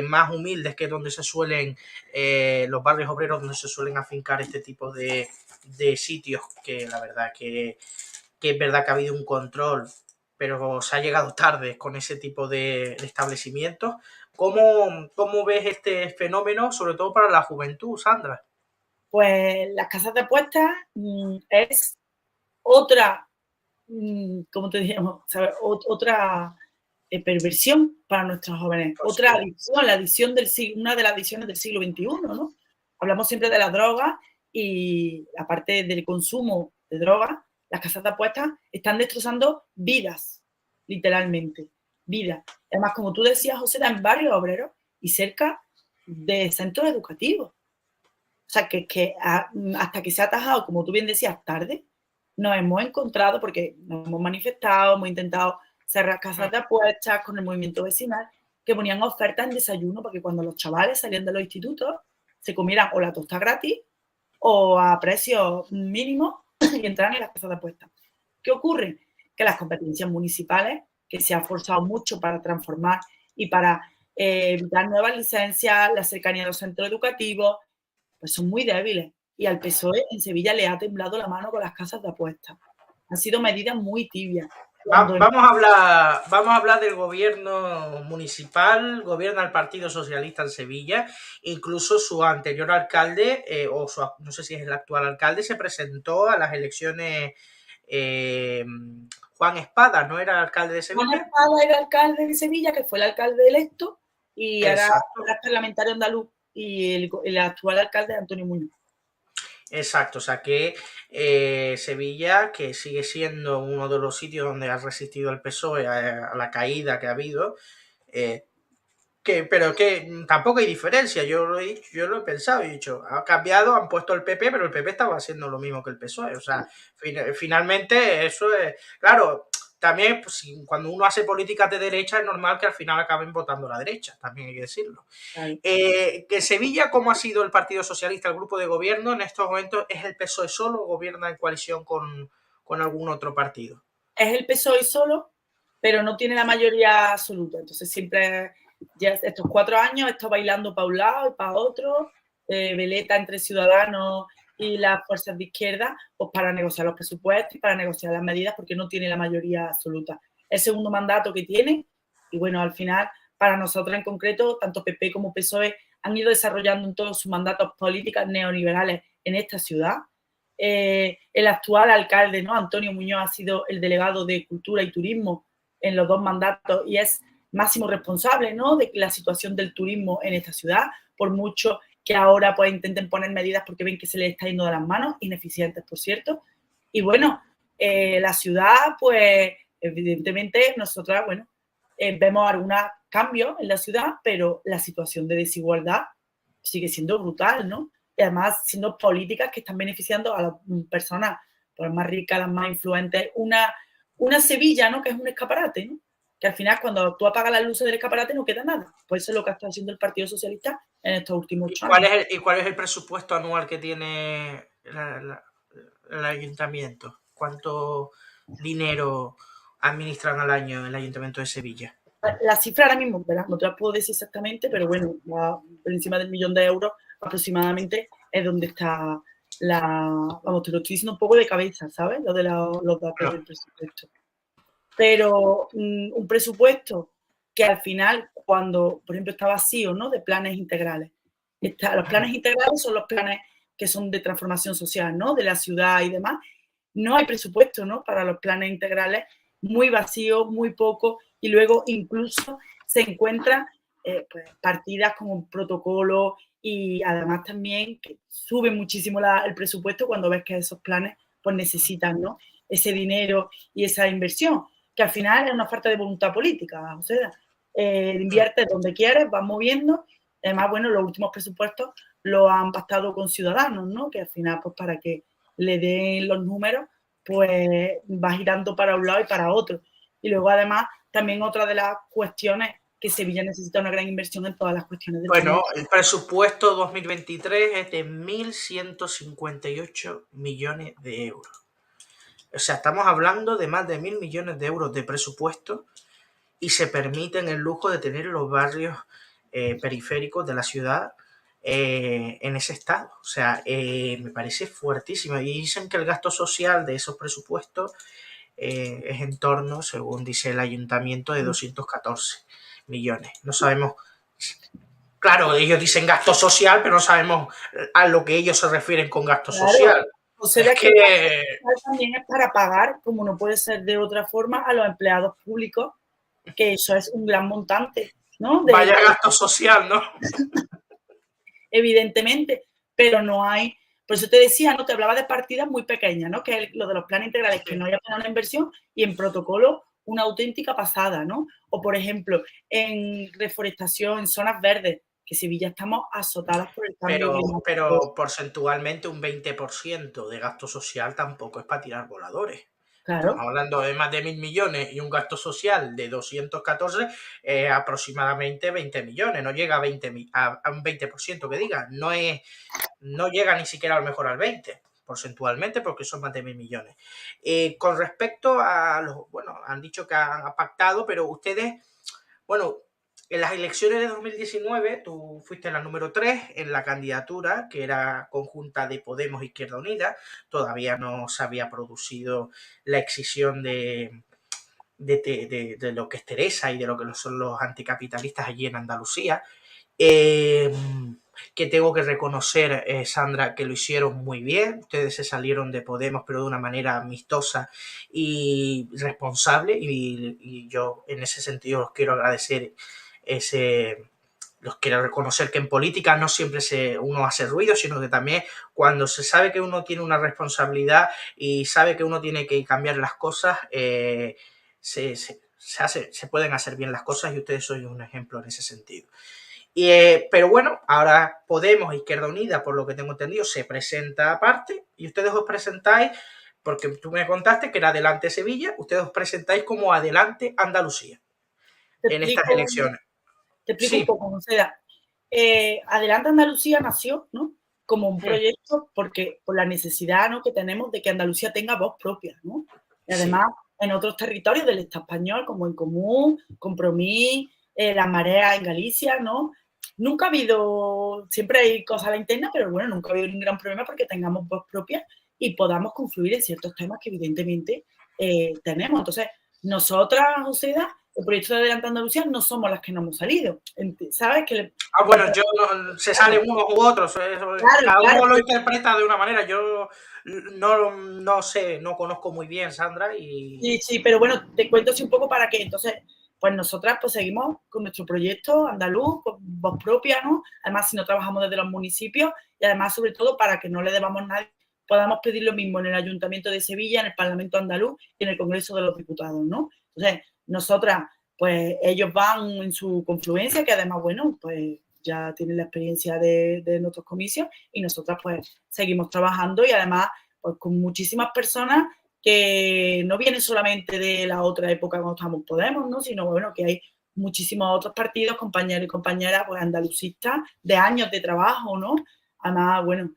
más humildes, que es donde se suelen, los barrios obreros donde se suelen afincar este tipo de sitios, que la verdad que es verdad que ha habido un control, pero se ha llegado tarde con ese tipo de establecimientos. ¿Cómo ves este fenómeno, sobre todo para la juventud, Sandra? Pues las casas de apuestas es otra, ¿cómo te diríamos? ¿Sabes? Otra perversión para nuestros jóvenes, otra adicción, la adicción una de las adicciones del siglo XXI, ¿no? Hablamos siempre de la droga y aparte del consumo de drogas, las casas de apuestas están destrozando vidas, literalmente, vidas. Además, como tú decías, José, en barrios obreros y cerca de centros educativos. O sea, que hasta que se ha atajado, como tú bien decías, tarde, nos hemos encontrado, porque nos hemos manifestado, hemos intentado cerrar casas de apuestas con el movimiento vecinal, que ponían ofertas en desayuno para que cuando los chavales salían de los institutos se comieran o la tosta gratis o a precios mínimos y entraran en las casas de apuestas. ¿Qué ocurre? Que las competencias municipales, que se han forzado mucho para transformar y para evitar nuevas licencias, la cercanía a los centros educativos, pues son muy débiles. Y al PSOE en Sevilla le ha temblado la mano con las casas de apuestas. Han sido medidas muy tibias. Vamos a hablar del gobierno municipal, gobierna el Partido Socialista en Sevilla, incluso su anterior alcalde, no sé si es el actual alcalde, se presentó a las elecciones. Juan Espada, ¿no era alcalde de Sevilla? Juan Espada era alcalde de Sevilla, que fue el alcalde electo, y ahora es parlamentario andaluz, y el actual alcalde es Antonio Muñoz. Exacto, o sea que Sevilla, que sigue siendo uno de los sitios donde ha resistido el PSOE a la caída que ha habido, que pero que tampoco hay diferencia, yo lo he pensado, he dicho, ha cambiado, han puesto el PP, pero el PP estaba haciendo lo mismo que el PSOE, o sea, finalmente eso es, claro, también pues, cuando uno hace políticas de derecha es normal que al final acaben votando a la derecha, también hay que decirlo. Que Sevilla, ¿cómo ha sido el Partido Socialista, el grupo de gobierno en estos momentos? ¿Es el PSOE solo o gobierna en coalición con algún otro partido? Es el PSOE solo, pero no tiene la mayoría absoluta. Entonces siempre, ya estos 4 años, está bailando para un lado y para otro, veleta entre Ciudadanos y las fuerzas de izquierda, pues para negociar los presupuestos y para negociar las medidas, porque no tiene la mayoría absoluta. El segundo mandato que tiene, y bueno, al final, para nosotros en concreto, tanto PP como PSOE han ido desarrollando en todos sus mandatos políticas neoliberales en esta ciudad. El actual alcalde, ¿no? Antonio Muñoz, ha sido el delegado de Cultura y Turismo en los 2 mandatos y es máximo responsable, ¿no?, de la situación del turismo en esta ciudad, por mucho que ahora pues intenten poner medidas porque ven que se les está yendo de las manos, ineficientes, por cierto. Y bueno, la ciudad, pues evidentemente nosotras, bueno, vemos algunos cambios en la ciudad, pero la situación de desigualdad sigue siendo brutal, ¿no? Y además siendo políticas que están beneficiando a las personas pues, más ricas, las más influentes. Una Sevilla, ¿no?, que es un escaparate, ¿no?, que al final cuando tú apagas las luces del escaparate no queda nada. Pues eso es lo que está haciendo el Partido Socialista en estos últimos años. ¿Y cuál es el presupuesto anual que tiene el ayuntamiento? ¿Cuánto dinero administran al año el Ayuntamiento de Sevilla? La cifra ahora mismo, ¿verdad?, no te la puedo decir exactamente, pero bueno, por encima del 1 millón de euros aproximadamente es donde está vamos, te lo estoy diciendo un poco de cabeza, ¿sabes? Lo de los datos del presupuesto. Pero un presupuesto que al final, cuando, por ejemplo, está vacío, ¿no?, de planes integrales. Los planes integrales son los planes que son de transformación social, ¿no?, de la ciudad y demás. No hay presupuesto, ¿no?, para los planes integrales, muy vacío, muy poco, y luego incluso se encuentran pues, partidas como protocolo y además también que sube muchísimo el presupuesto cuando ves que esos planes pues necesitan, ¿no?, ese dinero y esa inversión, que al final es una falta de voluntad política, o sea, inviertes donde quieres, vas moviendo. Además, bueno, los últimos presupuestos los han pactado con Ciudadanos, ¿no?, que al final, pues para que le den los números, pues va girando para un lado y para otro. Y luego, además, también otra de las cuestiones que Sevilla necesita una gran inversión en todas las cuestiones del Bueno, el presupuesto 2023 es de 1.158 millones de euros. O sea, estamos hablando de más de 1.000 millones de euros de presupuesto y se permiten el lujo de tener los barrios periféricos de la ciudad en ese estado. O sea, me parece fuertísimo. Y dicen que el gasto social de esos presupuestos es en torno, según dice el ayuntamiento, de 214 millones. No sabemos... Claro, ellos dicen gasto social, pero no sabemos a lo que ellos se refieren con gasto social. O sea, es que también es para pagar, como no puede ser de otra forma, a los empleados públicos, que eso es un gran montante, ¿no? Vaya gasto social, ¿no? Evidentemente, pero no hay... Por eso te decía, ¿no? Te hablaba de partidas muy pequeñas, ¿no? Que es lo de los planes integrales, que no hay apenas una inversión, y en protocolo una auténtica pasada, ¿no? O, por ejemplo, en reforestación, en zonas verdes, que Sevilla estamos azotadas por el cambio climático. Pero porcentualmente un 20% de gasto social tampoco es para tirar voladores. Claro. Estamos hablando de más de 1.000 millones y un gasto social de 214, aproximadamente 20 millones. No llega a un 20% que diga. No llega ni siquiera a lo mejor al 20%, porcentualmente, porque son más de 1.000 millones. Con respecto a los... Bueno, han dicho que han pactado, pero ustedes... Bueno, en las elecciones de 2019 tú fuiste la número 3 en la candidatura, que era conjunta de Podemos e Izquierda Unida. Todavía no se había producido la excisión de lo que es Teresa y de lo que son los anticapitalistas allí en Andalucía. Que tengo que reconocer, Sandra, que lo hicieron muy bien. Ustedes se salieron de Podemos, pero de una manera amistosa y responsable, y yo en ese sentido os quiero agradecer los quiero reconocer que en política no siempre uno hace ruido, sino que también cuando se sabe que uno tiene una responsabilidad y sabe que uno tiene que cambiar las cosas, se se pueden hacer bien las cosas y ustedes son un ejemplo en ese sentido. Pero bueno, ahora Podemos, Izquierda Unida, por lo que tengo entendido, se presenta aparte y ustedes os presentáis, porque tú me contaste que era Adelante Sevilla, ustedes os presentáis como Adelante Andalucía en estas elecciones. Te explico un poco, José. Adelante Andalucía nació, ¿no?, como un proyecto porque por la necesidad, ¿no?, que tenemos de que Andalucía tenga voz propia, ¿no? Y además en otros territorios del Estado español, como En Común, Compromís, La Marea en Galicia, ¿no? Nunca ha habido, siempre hay cosas a la interna, pero bueno, nunca ha habido ningún gran problema porque tengamos voz propia y podamos confluir en ciertos temas que evidentemente tenemos. Entonces, nosotras, José, el proyecto de Adelante Andalucía no somos las que no hemos salido, ¿sabes? Bueno, se salen unos u otros, cada uno lo interpreta de una manera. Yo no sé, no conozco muy bien, Sandra. Sí, pero bueno, te cuento así un poco para que entonces, pues nosotras pues seguimos con nuestro proyecto andaluz, con voz propia, ¿no? Además, si no trabajamos desde los municipios y además, sobre todo, para que no le debamos nada, podamos pedir lo mismo en el Ayuntamiento de Sevilla, en el Parlamento andaluz y en el Congreso de los Diputados, ¿no? Entonces, nosotras, pues ellos van en su confluencia, que además, bueno, pues ya tienen la experiencia de nuestros comicios y nosotras pues seguimos trabajando y además pues con muchísimas personas que no vienen solamente de la otra época cuando estábamos Podemos, ¿no?, sino bueno, que hay muchísimos otros partidos, compañeros y compañeras pues andalucistas de años de trabajo, ¿no? Además, bueno,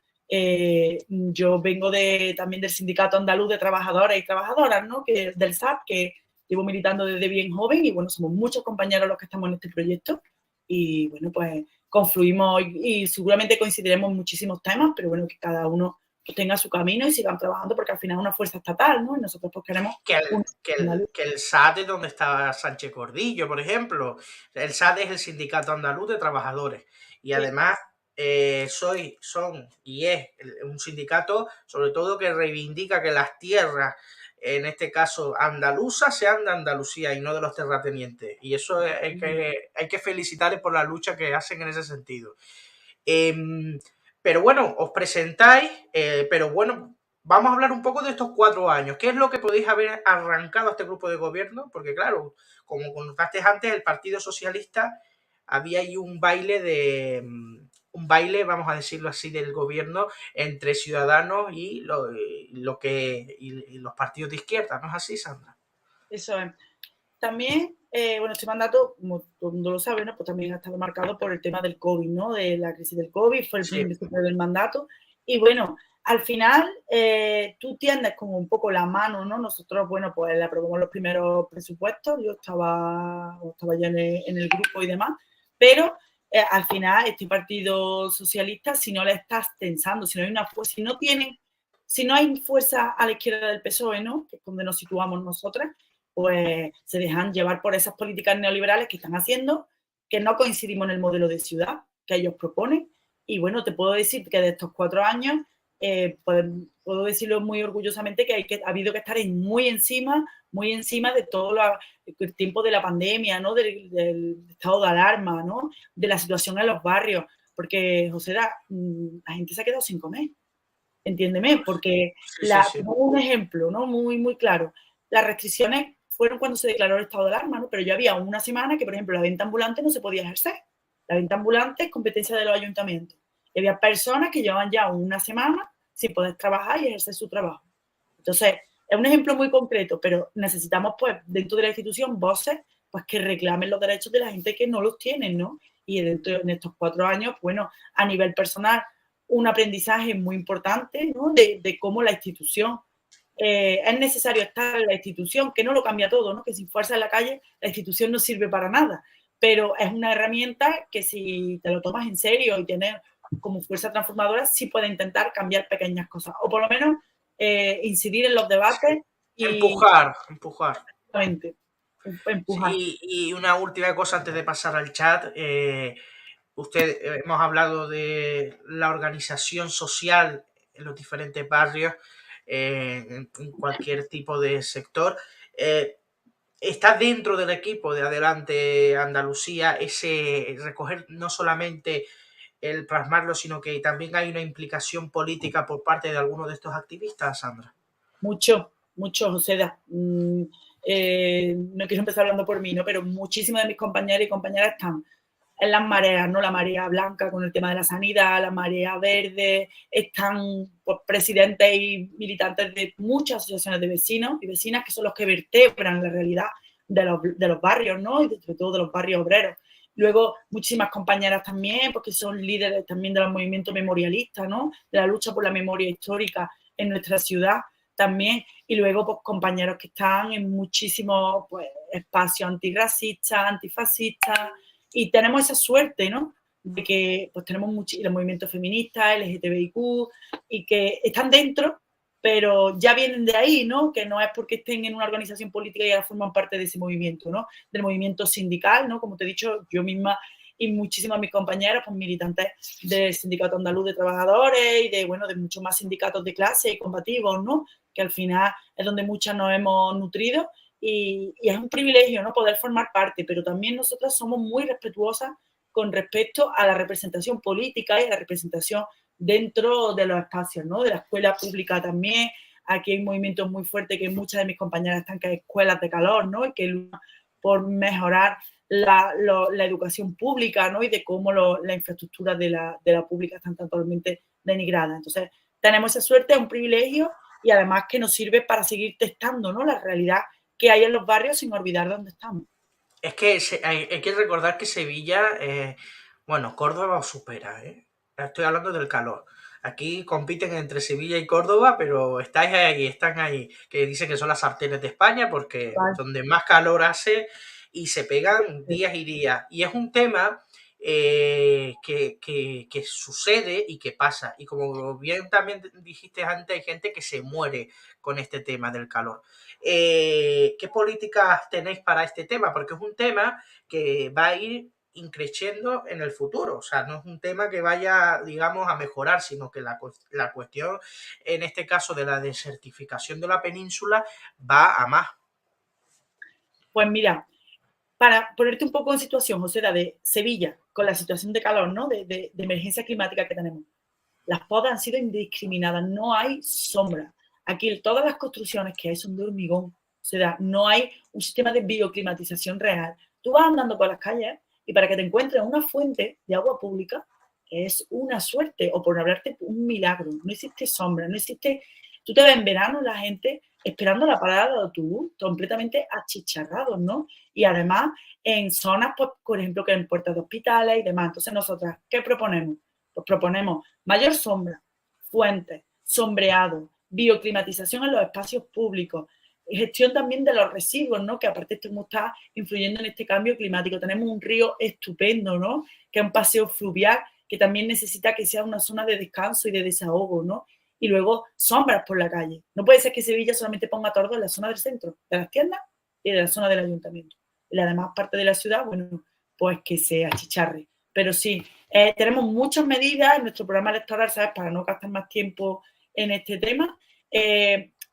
yo vengo también del Sindicato Andaluz de Trabajadores y Trabajadoras, ¿no?, que del SAP, que llevo militando desde bien joven y bueno, somos muchos compañeros los que estamos en este proyecto y bueno, pues confluimos y seguramente coincidiremos en muchísimos temas, pero bueno, que cada uno tenga su camino y sigan trabajando porque al final es una fuerza estatal, ¿no? Y nosotros pues queremos... Que el SAT es donde está Sánchez Cordillo, por ejemplo. El SAT es el Sindicato Andaluz de Trabajadores y además es un sindicato sobre todo que reivindica que las tierras, en este caso andaluzas, sean de Andalucía y no de los terratenientes. Y eso hay que felicitarles por la lucha que hacen en ese sentido. Pero bueno, os presentáis, pero bueno, vamos a hablar un poco de estos 4 años. ¿Qué es lo que podéis haber arrancado a este grupo de gobierno? Porque claro, como contaste antes, el Partido Socialista había ahí un baile, vamos a decirlo así, del gobierno entre Ciudadanos y los partidos de izquierda, ¿no es así, Sandra? Eso es. También, bueno, este mandato, como todo el mundo lo sabe, ¿no?, pues también ha estado marcado por el tema del COVID, ¿no?, de la crisis del COVID, fue el principio del mandato. Y bueno, al final tú tiendes como un poco la mano, ¿no? Nosotros, bueno, pues le aprobamos los primeros presupuestos, yo estaba ya en el grupo y demás, pero al final este Partido Socialista, si no le estás tensando, si no hay fuerza a la izquierda del PSOE, ¿no?, que es donde nos situamos nosotras, pues se dejan llevar por esas políticas neoliberales que están haciendo, que no coincidimos en el modelo de ciudad que ellos proponen. Y bueno, te puedo decir que de estos 4 años, puedo decirlo muy orgullosamente que ha habido que estar muy encima de todo el tiempo de la pandemia, ¿no?, del estado de alarma, ¿no?, de la situación en los barrios, porque, José, la gente se ha quedado sin comer, entiéndeme, porque un ejemplo, ¿no?, muy, muy claro, las restricciones fueron cuando se declaró el estado de alarma, ¿no?, pero ya había una semana que, por ejemplo, la venta ambulante no se podía ejercer. La venta ambulante es competencia de los ayuntamientos. Y había personas que llevaban ya una semana sin poder trabajar y ejercer su trabajo. Entonces, es un ejemplo muy concreto, pero necesitamos, pues, dentro de la institución, voces pues, que reclamen los derechos de la gente que no los tienen, ¿no? Y en estos 4 años, bueno, a nivel personal, un aprendizaje muy importante, ¿no?, de cómo la institución es necesario estar en la institución, que no lo cambia todo, ¿no?, que sin fuerza en la calle la institución no sirve para nada, pero es una herramienta que si te lo tomas en serio y tienes como fuerza transformadora, sí puede intentar cambiar pequeñas cosas, o por lo menos incidir en los debates. Y empujar. Exactamente, empujar. Y una última cosa antes de pasar al chat. Hemos hablado de la organización social en los diferentes barrios, en cualquier tipo de sector. Está dentro del equipo de Adelante Andalucía ese recoger no solamente el plasmarlo, sino que también hay una implicación política por parte de algunos de estos activistas, Sandra. Mucho, José. no quiero empezar hablando por mí, ¿no? Pero muchísimos de mis compañeros y compañeras están en las mareas, ¿no? La marea blanca con el tema de la sanidad, la marea verde, están pues, presidentes y militantes de muchas asociaciones de vecinos y vecinas que son los que vertebran la realidad de los barrios, ¿no? Y sobre todo de los barrios obreros. Luego, muchísimas compañeras también, porque son líderes también del movimiento memorialista, ¿no? De la lucha por la memoria histórica en nuestra ciudad también. Y luego, pues, compañeros que están en muchísimos pues, espacios antirracistas, antifascistas. Y tenemos esa suerte, ¿no? De que pues, tenemos el movimiento feminista, LGTBIQ, y que están dentro, pero ya vienen de ahí, ¿no? Que no es porque estén en una organización política y ya forman parte de ese movimiento, ¿no? Del movimiento sindical, ¿no? Como te he dicho, yo misma y muchísimas de mis compañeras, pues militantes del Sindicato Andaluz de Trabajadores y de, bueno, de muchos más sindicatos de clase y combativos, ¿no? Que al final es donde muchas nos hemos nutrido y es un privilegio, ¿no? Poder formar parte, pero también nosotras somos muy respetuosas con respecto a la representación política y a la representación dentro de los espacios, ¿no? De la escuela pública también. Aquí hay movimientos muy fuertes que muchas de mis compañeras están en escuelas de calor, ¿no? Y que luchan por mejorar la educación pública, ¿no? Y de cómo la infraestructura de la pública están totalmente denigradas. Entonces, tenemos esa suerte, es un privilegio y además que nos sirve para seguir testando, ¿no? La realidad que hay en los barrios sin olvidar dónde estamos. Es que hay que recordar que Sevilla, bueno, Córdoba os supera, ¿eh? Estoy hablando del calor. Aquí compiten entre Sevilla y Córdoba, pero estáis ahí, están ahí, que dicen que son las sartenes de España porque donde más calor hace y se pegan días y días. Y es un tema que sucede y que pasa. Y como bien también dijiste antes, hay gente que se muere con este tema del calor. ¿Qué políticas tenéis para este tema? Porque es un tema que va a ir increciendo en el futuro, o sea, no es un tema que vaya, digamos, a mejorar, sino que la cuestión, en este caso de la desertificación de la península, va a más. Pues mira, para ponerte un poco en situación, José, de Sevilla, con la situación de calor, ¿no? De emergencia climática que tenemos, las podas han sido indiscriminadas, no hay sombra. Aquí todas las construcciones que hay son de hormigón, o sea, no hay un sistema de bioclimatización real. Tú vas andando por las calles y para que te encuentres una fuente de agua pública es una suerte, o por hablarte un milagro. No existe sombra, no existe... Tú te ves en verano la gente esperando la parada de autobús, completamente achicharrados, ¿no? Y además en zonas, pues, por ejemplo, que en puertas de hospitales y demás. Entonces nosotras, ¿qué proponemos? Pues proponemos mayor sombra, fuentes, sombreado, bioclimatización en los espacios públicos, gestión también de los residuos, ¿no? Que aparte esto está influyendo en este cambio climático. Tenemos un río estupendo, ¿no? Que es un paseo fluvial que también necesita que sea una zona de descanso y de desahogo, ¿no? Y luego sombras por la calle. No puede ser que Sevilla solamente ponga tordos en la zona del centro, de las tiendas y de la zona del ayuntamiento. Y la demás parte de la ciudad, bueno, pues que se achicharre. Pero sí, tenemos muchas medidas en nuestro programa electoral, ¿sabes? Para no gastar más tiempo en este tema,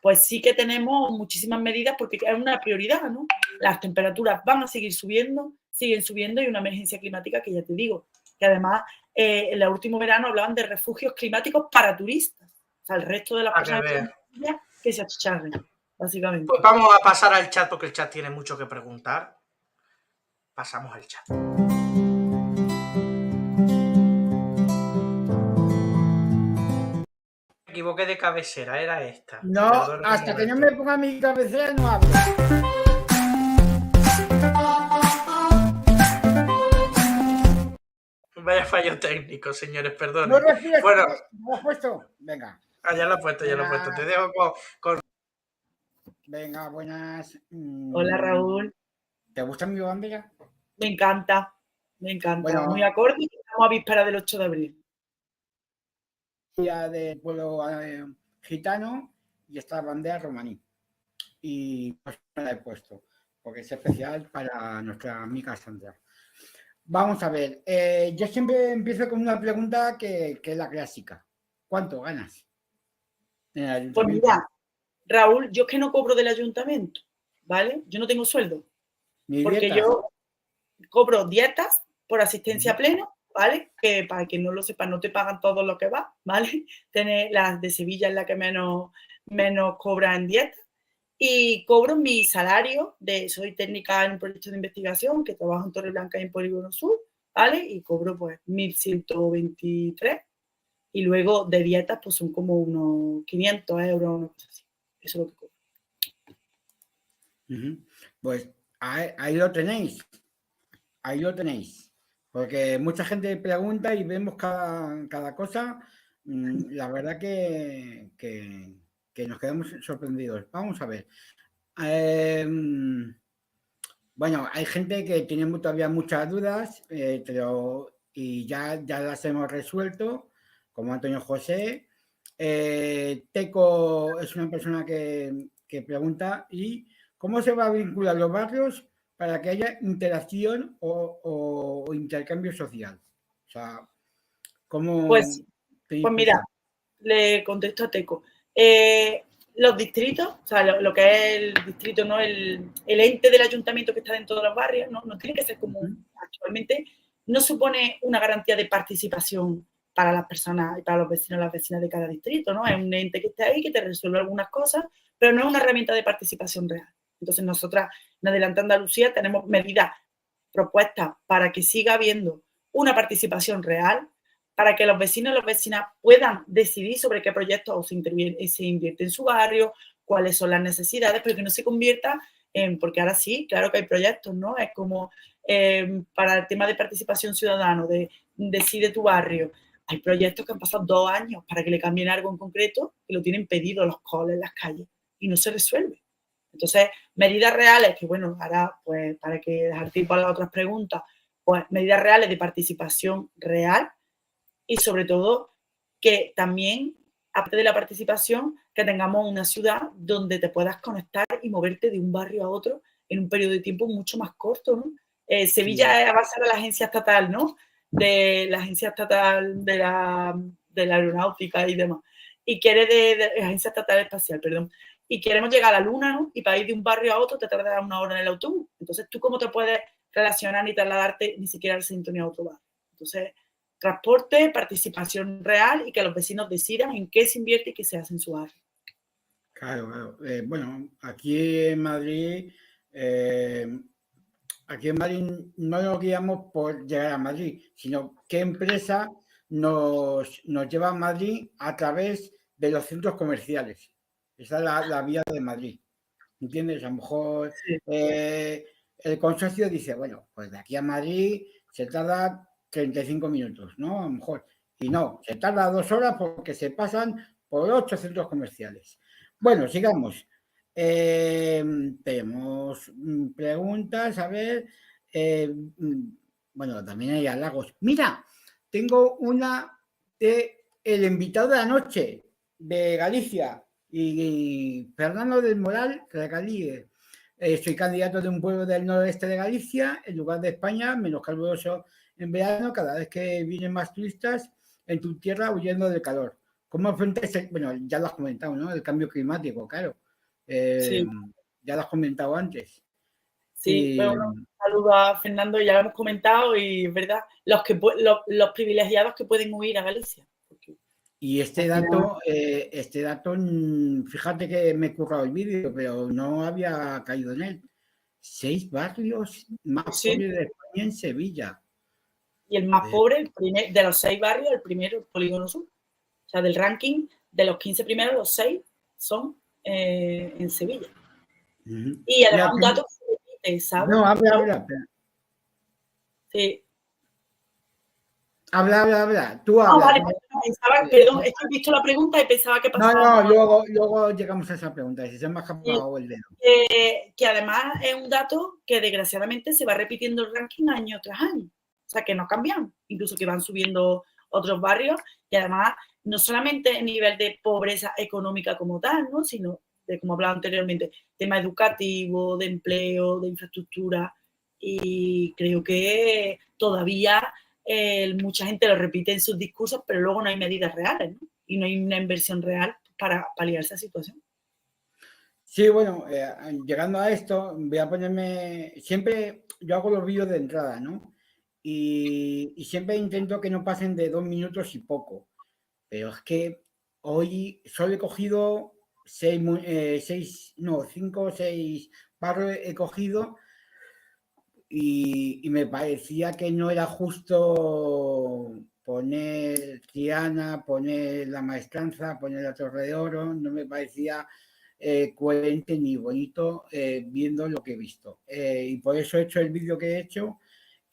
pues sí que tenemos muchísimas medidas porque es una prioridad, ¿no? Las temperaturas van a seguir subiendo, siguen subiendo y una emergencia climática que ya te digo, que además en el último verano hablaban de refugios climáticos para turistas, o sea, el resto de las personas que se achicharren, básicamente. Pues vamos a pasar al chat porque el chat tiene mucho que preguntar. Pasamos al chat. Me equivoqué de cabecera, era esta. No, hasta que no me ponga mi cabecera no hablo. Vaya fallo técnico, señores, perdón. No refieres, bueno, ¿lo has puesto? Venga. Ah, ya lo he puesto, ya lo he puesto. Te dejo con... Venga, buenas. Hola, Raúl. ¿Te gusta mi bandera? Me encanta, me encanta. Bueno, muy acorde y estamos a víspera del 8 de abril. Día del pueblo gitano y esta bandera romaní. Y pues me la he puesto, porque es especial para nuestra amiga Sandra. Vamos a ver, yo siempre empiezo con una pregunta que es la clásica. ¿Cuánto ganas en el ayuntamiento? Pues mira, Raúl, yo es que no cobro del ayuntamiento, ¿vale? Yo no tengo sueldo. Porque dietas. Yo cobro dietas por asistencia plena, ¿vale? Que para quien no lo sepa, no te pagan todo lo que va, ¿vale? Las de Sevilla es la que menos cobra en dietas. y cobro mi salario, soy técnica en un proyecto de investigación que trabajo en Torreblanca y en Polígono Sur, ¿vale? Y cobro pues 1.123 y luego de dietas pues son como unos 500 euros, una cosa así. Eso es lo que cobro. Pues ahí lo tenéis. Ahí lo tenéis. Porque mucha gente pregunta y vemos cada cosa. La verdad que nos quedamos sorprendidos. Vamos a ver. Bueno, hay gente que tiene todavía muchas dudas, y ya las hemos resuelto, como Antonio José. Teco es una persona que pregunta, ¿y cómo se va a vincular los barrios para que haya interacción o intercambio social? O sea, ¿cómo...? Pues mira, le contesto a Teco. Los distritos, o sea, lo que es el distrito, ¿no? El ente del ayuntamiento que está dentro de los barrios, no tiene que ser como actualmente, no supone una garantía de participación para las personas y para los vecinos y las vecinas de cada distrito, ¿no? Es un ente que está ahí, que te resuelve algunas cosas, pero no es una herramienta de participación real. Entonces, nosotras en Adelante Andalucía tenemos medidas propuestas para que siga habiendo una participación real, para que los vecinos y las vecinas puedan decidir sobre qué proyectos se invierte en su barrio, cuáles son las necesidades, pero que no se convierta en, porque ahora sí, claro que hay proyectos, ¿no? Es como para el tema de participación ciudadana, de decide tu barrio. Hay proyectos que han pasado 2 años para que le cambien algo en concreto, que lo tienen pedido los coles, las calles, y no se resuelve. Entonces, medidas reales, que bueno, ahora, pues, para que dejar tiempo a las otras preguntas, pues medidas reales de participación real, y sobre todo que también, aparte de la participación, que tengamos una ciudad donde te puedas conectar y moverte de un barrio a otro en un periodo de tiempo mucho más corto, ¿no? Sevilla va a ser la agencia estatal, ¿no? De la agencia estatal de la aeronáutica y demás. Y quiere de agencia estatal espacial, perdón. Y queremos llegar a la luna, ¿no? Y para ir de un barrio a otro te tardas 1 hora en el autobús. Entonces, ¿tú cómo te puedes relacionar ni trasladarte ni siquiera al sintonía a otro barrio? Entonces, transporte, participación real y que los vecinos decidan en qué se invierte y qué se hace en su barrio. Claro. Bueno, aquí en Madrid no nos guiamos por llegar a Madrid, sino qué empresa nos lleva a Madrid a través de los centros comerciales. Esa es la vía de Madrid. ¿Entiendes? A lo mejor el consorcio dice, bueno, pues de aquí a Madrid se tarda 35 minutos, ¿no? A lo mejor. Y no, se tarda 2 horas porque se pasan por 8 centros comerciales. Bueno, sigamos. Tenemos preguntas, a ver. Bueno, también hay halagos. Mira, tengo una de el invitado de la noche de Galicia y Fernando del Moral Recalíe. Soy candidato de un pueblo del noroeste de Galicia, en lugar de España, menos caluroso en verano, cada vez que vienen más turistas en tu tierra huyendo del calor. ¿Cómo afrontas bueno, ya lo has comentado, ¿no? El cambio climático, claro. Sí. Ya lo has comentado antes. Sí, bueno, un saludo a Fernando, ya lo hemos comentado y es verdad, los privilegiados que pueden huir a Galicia. Y este dato, fíjate que me he currado el vídeo, pero no había caído en él. 6 barrios más pobres de España en Sevilla. Y el más pobre, de los 6 barrios, el primero, el Polígono Sur. O sea, del ranking, de los 15 primeros, los 6 son en Sevilla. Y además un dato que se repite, ¿sabes? No, habla. Sí. Habla. Tú habla. Vale, perdón, es que he visto la pregunta y pensaba que pasaba. No, luego llegamos a esa pregunta, si se me ha escapado el dedo. Que además es un dato que desgraciadamente se va repitiendo el ranking año tras año. O sea, que no cambian, incluso que van subiendo otros barrios y además no solamente a nivel de pobreza económica como tal, ¿no? Sino de, como hablaba anteriormente, tema educativo, de empleo, de infraestructura, y creo que todavía mucha gente lo repite en sus discursos, pero luego no hay medidas reales, ¿no? Y no hay una inversión real para paliar esa situación. Sí, bueno, llegando a esto, voy a ponerme, siempre yo hago los vídeos de entrada, ¿no? Y siempre intento que no pasen de 2 minutos y poco, pero es que hoy solo he cogido 5 o 6 barrios he cogido y me parecía que no era justo poner Triana, poner La Maestranza, poner la Torre de Oro, no me parecía coherente ni bonito viendo lo que he visto. Y por eso he hecho el vídeo que he hecho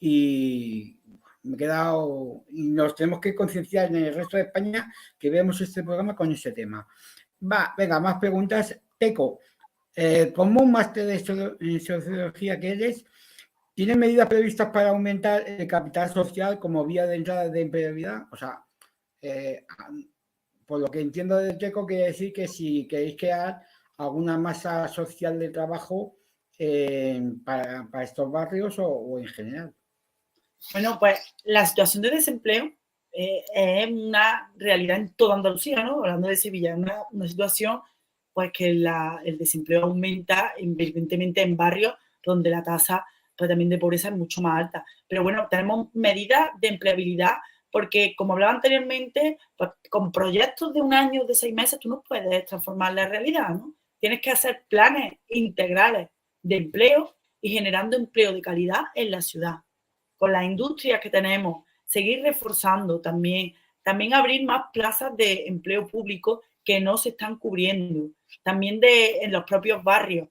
y me he quedado... Y nos tenemos que concienciar en el resto de España que vemos este programa con ese tema. Venga, más preguntas. Teco, como un máster en sociología que eres, ¿tienes medidas previstas para aumentar el capital social como vía de entrada de empleabilidad? O sea, por lo que entiendo de Teco, quiere decir que si queréis crear alguna masa social de trabajo para estos barrios o en general. Bueno, pues la situación de desempleo es una realidad en toda Andalucía, ¿no? Hablando de Sevilla, es una situación pues que el desempleo aumenta evidentemente en barrios donde la tasa pues, también de pobreza es mucho más alta. Pero bueno, tenemos medidas de empleabilidad porque, como hablaba anteriormente, pues, con proyectos de 1 año, de 6 meses, tú no puedes transformar la realidad, ¿no? Tienes que hacer planes integrales de empleo y generando empleo de calidad en la ciudad. Con las industrias que tenemos, seguir reforzando también abrir más plazas de empleo público que no se están cubriendo, también en los propios barrios,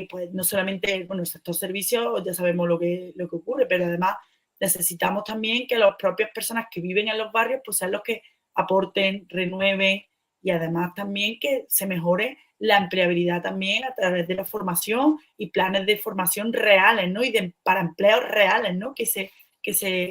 pues no solamente, bueno, el sector servicios, ya sabemos lo que ocurre, pero además necesitamos también que las propias personas que viven en los barrios pues sean los que aporten, renueven y además también que se mejore la empleabilidad también a través de la formación y planes de formación reales, ¿no? Y para empleos reales, ¿no? Que se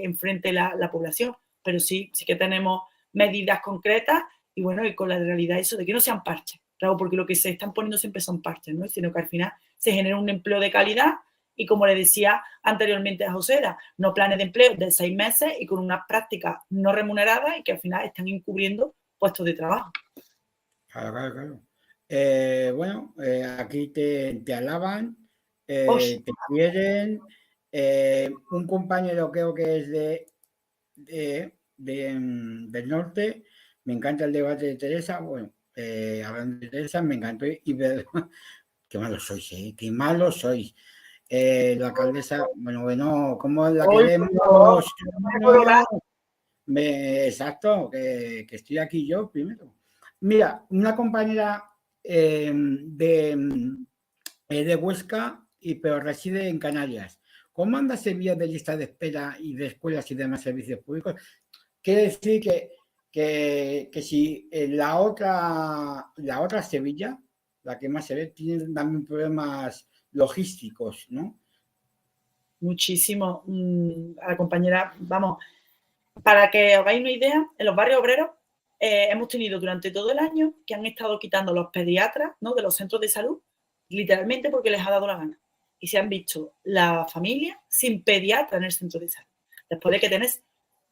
enfrente la población. Pero sí que tenemos medidas concretas y bueno, y con la realidad eso de que no sean parches, claro, porque lo que se están poniendo siempre son parches, ¿no? Sino que al final se genera un empleo de calidad y como le decía anteriormente a Joseda, no planes de empleo de 6 meses y con unas prácticas no remuneradas y que al final están encubriendo puestos de trabajo. Claro. Bueno, aquí te alaban, te quieren. Un compañero creo que es del norte, me encanta el debate de Teresa. Bueno, hablando de Teresa, me encantó y ver qué malos sois, qué malos sois. La alcaldesa, bueno, ¿cómo la queremos? Exacto, que estoy aquí yo primero. Mira, una compañera de Huesca, pero reside en Canarias. ¿Cómo anda Sevilla de lista de espera y de escuelas y demás servicios públicos? Quiere decir que si la otra Sevilla, la que más se ve, tiene también problemas logísticos, ¿no? Muchísimo. A la compañera, vamos, para que os hagáis una idea, en los barrios obreros hemos tenido durante todo el año que han estado quitando los pediatras, ¿no? De los centros de salud, literalmente porque les ha dado la gana. Y se han visto la familia sin pediatra en el centro de salud. Después de que tenés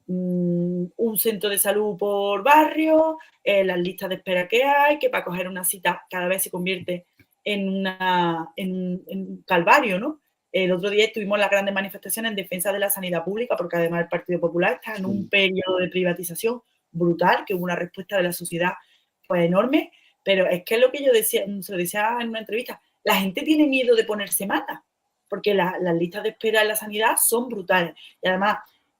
un centro de salud por barrio, las listas de espera que hay, que para coger una cita cada vez se convierte en un calvario, ¿no? El otro día tuvimos las grandes manifestaciones en defensa de la sanidad pública, porque además el Partido Popular está en un periodo de privatización brutal, que hubo una respuesta de la sociedad pues enorme, pero es que es lo que yo decía, se lo decía en una entrevista, la gente tiene miedo de ponerse mala, porque las listas de espera en la sanidad son brutales. Y además,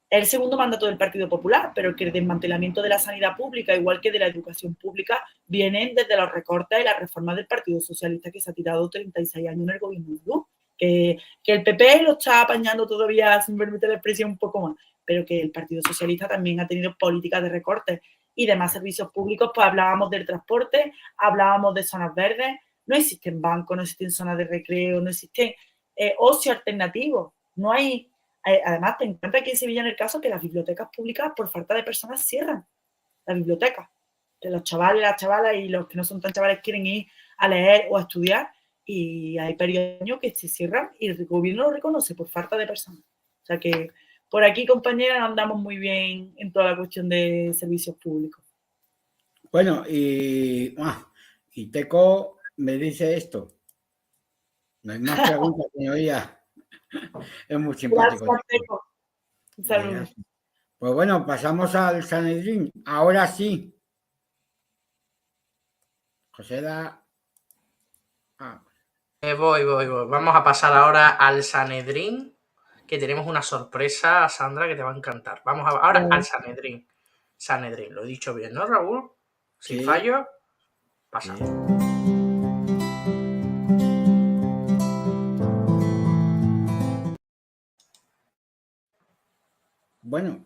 es el segundo mandato del Partido Popular, pero que el desmantelamiento de la sanidad pública, igual que de la educación pública, vienen desde los recortes y las reformas del Partido Socialista, que se ha tirado 36 años en el gobierno de Luz. Que el PP lo está apañando todavía, sin permitir la expresión, un poco más, pero que el Partido Socialista también ha tenido políticas de recortes y demás servicios públicos. Pues hablábamos del transporte, hablábamos de zonas verdes, no existen bancos, no existen zonas de recreo, no existen ocio alternativo, no hay. Además, te encuentras aquí en Sevilla en el caso que las bibliotecas públicas, por falta de personas, cierran las bibliotecas. Que los chavales, las chavalas y los que no son tan chavales quieren ir a leer o a estudiar y hay periodos que se cierran y el gobierno lo reconoce por falta de personas. O sea que por aquí, compañeras, andamos muy bien en toda la cuestión de servicios públicos. Bueno, y Teco me dice esto. No hay más preguntas, señoría. Es muy simpático. Gracias, Teco. Un saludo. Pues bueno, pasamos al Sanedrín. Ahora sí. Joseda. Voy. Vamos a pasar ahora al Sanedrín, que tenemos una sorpresa, Sandra, que te va a encantar. Vamos ahora al Sanedrín. Sanedrín, lo he dicho bien, ¿no, Raúl? Sin fallo, pasamos. Bueno,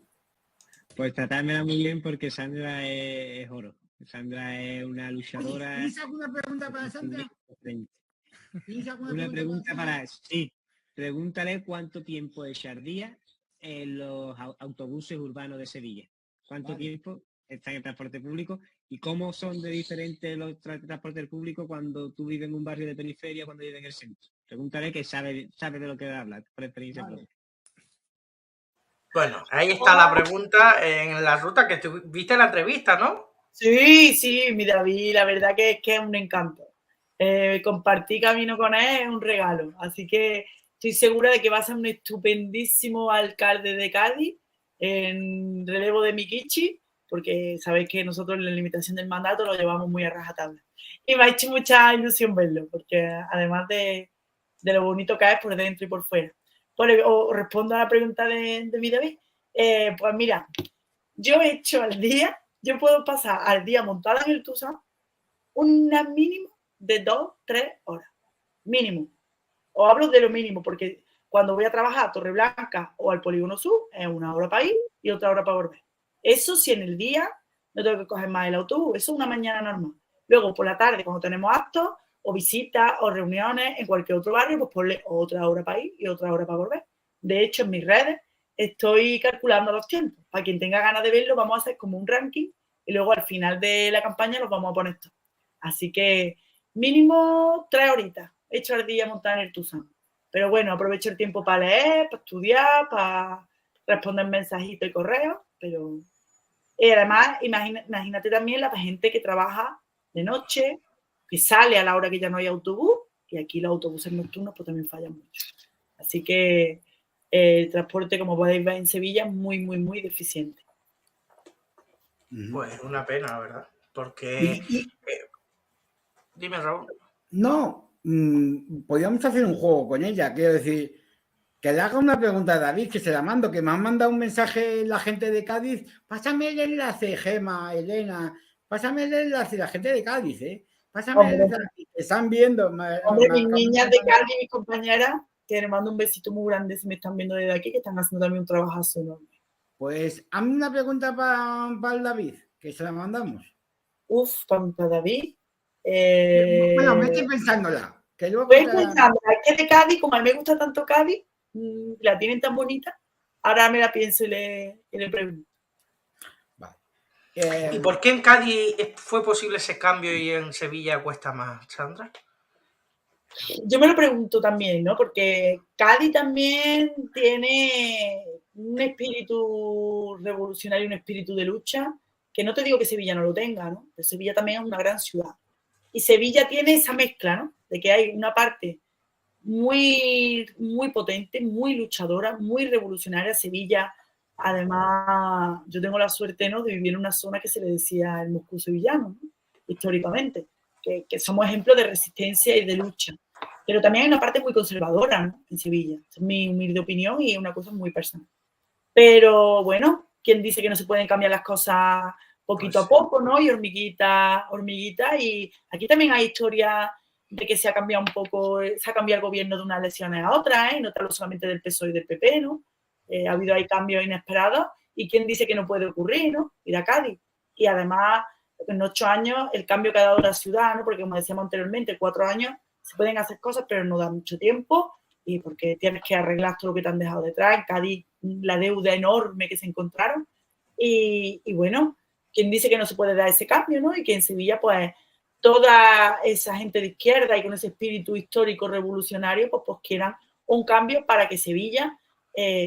pues tratármela muy bien porque Sandra es oro. Sandra es una luchadora. ¿Tienes alguna pregunta para Sandra? Una pregunta para... Sí, pregúntale cuánto tiempo echardía en los autobuses urbanos de Sevilla. ¿Cuánto tiempo están en transporte público? ¿Y cómo son de diferentes los transportes públicos cuando tú vives en un barrio de periferia cuando vives en el centro? Pregúntale que sabe de lo que va a hablar, por experiencia propia. Bueno, ahí está la pregunta en la ruta que viste la entrevista, ¿no? Sí, mi David, la verdad que es un encanto. Compartir camino con él es un regalo, así que estoy segura de que va a ser un estupendísimo alcalde de Cádiz en relevo de Mikichi, porque sabéis que nosotros en la limitación del mandato lo llevamos muy a rajatabla. Y me ha hecho mucha ilusión verlo, porque además de lo bonito que es por dentro y por fuera. Os respondo a la pregunta de mi David. Pues mira, yo he hecho al día, yo puedo pasar al día montada en el Tucson una mínimo de 2-3 horas. Mínimo. Os hablo de lo mínimo, porque cuando voy a trabajar a Torreblanca o al Polígono Sur, es 1 hora para ir y otra hora para volver. Eso si en el día no tengo que coger más el autobús, eso es una mañana normal. Luego por la tarde, cuando tenemos actos o visitas o reuniones en cualquier otro barrio, pues ponle otra hora para ir y otra hora para volver. De hecho, en mis redes estoy calculando los tiempos. Para quien tenga ganas de verlo, vamos a hacer como un ranking y luego al final de la campaña los vamos a poner todos. Así que mínimo 3 horitas he hecho al día montar en el Tucson. Pero bueno, aprovecho el tiempo para leer, para estudiar, para responder mensajitos y correos. Pero además, imagínate también la gente que trabaja de noche, que sale a la hora que ya no hay autobús, y aquí los autobuses nocturnos pues también fallan mucho. Así que el transporte, como podéis ver en Sevilla, es muy, muy, muy deficiente. Pues una pena, ¿verdad? Porque... dime, Raúl. No, podríamos hacer un juego con ella, quiero decir, que le haga una pregunta a David, que se la mando, que me han mandado un mensaje la gente de Cádiz. Pásame el enlace, Gema, Elena, pásame el enlace, la gente de Cádiz, Pásame el enlace. Están viendo. Hombre, mis niñas de Cádiz, mis compañeras, que les mando un besito muy grande si me están viendo desde aquí, que están haciendo también un trabajazo enorme. Pues hazme una pregunta para el David, que se la mandamos. Para David. Bueno, me estoy pensándola. Que luego es que de Cádiz, como a mí me gusta tanto Cádiz, la tienen tan bonita, ahora me la pienso y le pregunto. Vale. ¿Y por qué en Cádiz fue posible ese cambio y en Sevilla cuesta más, Sandra? Yo me lo pregunto también, ¿no? Porque Cádiz también tiene un espíritu revolucionario, un espíritu de lucha, que no te digo que Sevilla no lo tenga, ¿no? Pero Sevilla también es una gran ciudad. Y Sevilla tiene esa mezcla, ¿no? De que hay una parte muy, muy potente, muy luchadora, muy revolucionaria. Sevilla, además, yo tengo la suerte, ¿no?, de vivir en una zona que se le decía el Moscú sevillano, ¿no?, históricamente, que somos ejemplos de resistencia y de lucha. Pero también hay una parte muy conservadora, ¿no?, en Sevilla. Es mi humilde opinión y es una cosa muy personal. Pero bueno, ¿quién dice que no se pueden cambiar las cosas poquito a poco, ¿no? Y hormiguita, y aquí también hay historias de que se ha cambiado un poco, se ha cambiado el gobierno de unas elecciones a otras, no hablo solamente del PSOE y del PP, ¿no? Ha habido ahí cambios inesperados, y quién dice que no puede ocurrir, ¿no? Ir a Cádiz. Y además, en 8 años, el cambio que ha dado la ciudad, ¿no? Porque como decíamos anteriormente, 4 años se pueden hacer cosas, pero no da mucho tiempo, y porque tienes que arreglar todo lo que te han dejado detrás. En Cádiz, la deuda enorme que se encontraron, y bueno, ¿quién dice que no se puede dar ese cambio, ¿no? Y que en Sevilla, pues, toda esa gente de izquierda y con ese espíritu histórico revolucionario, pues quieran un cambio para que Sevilla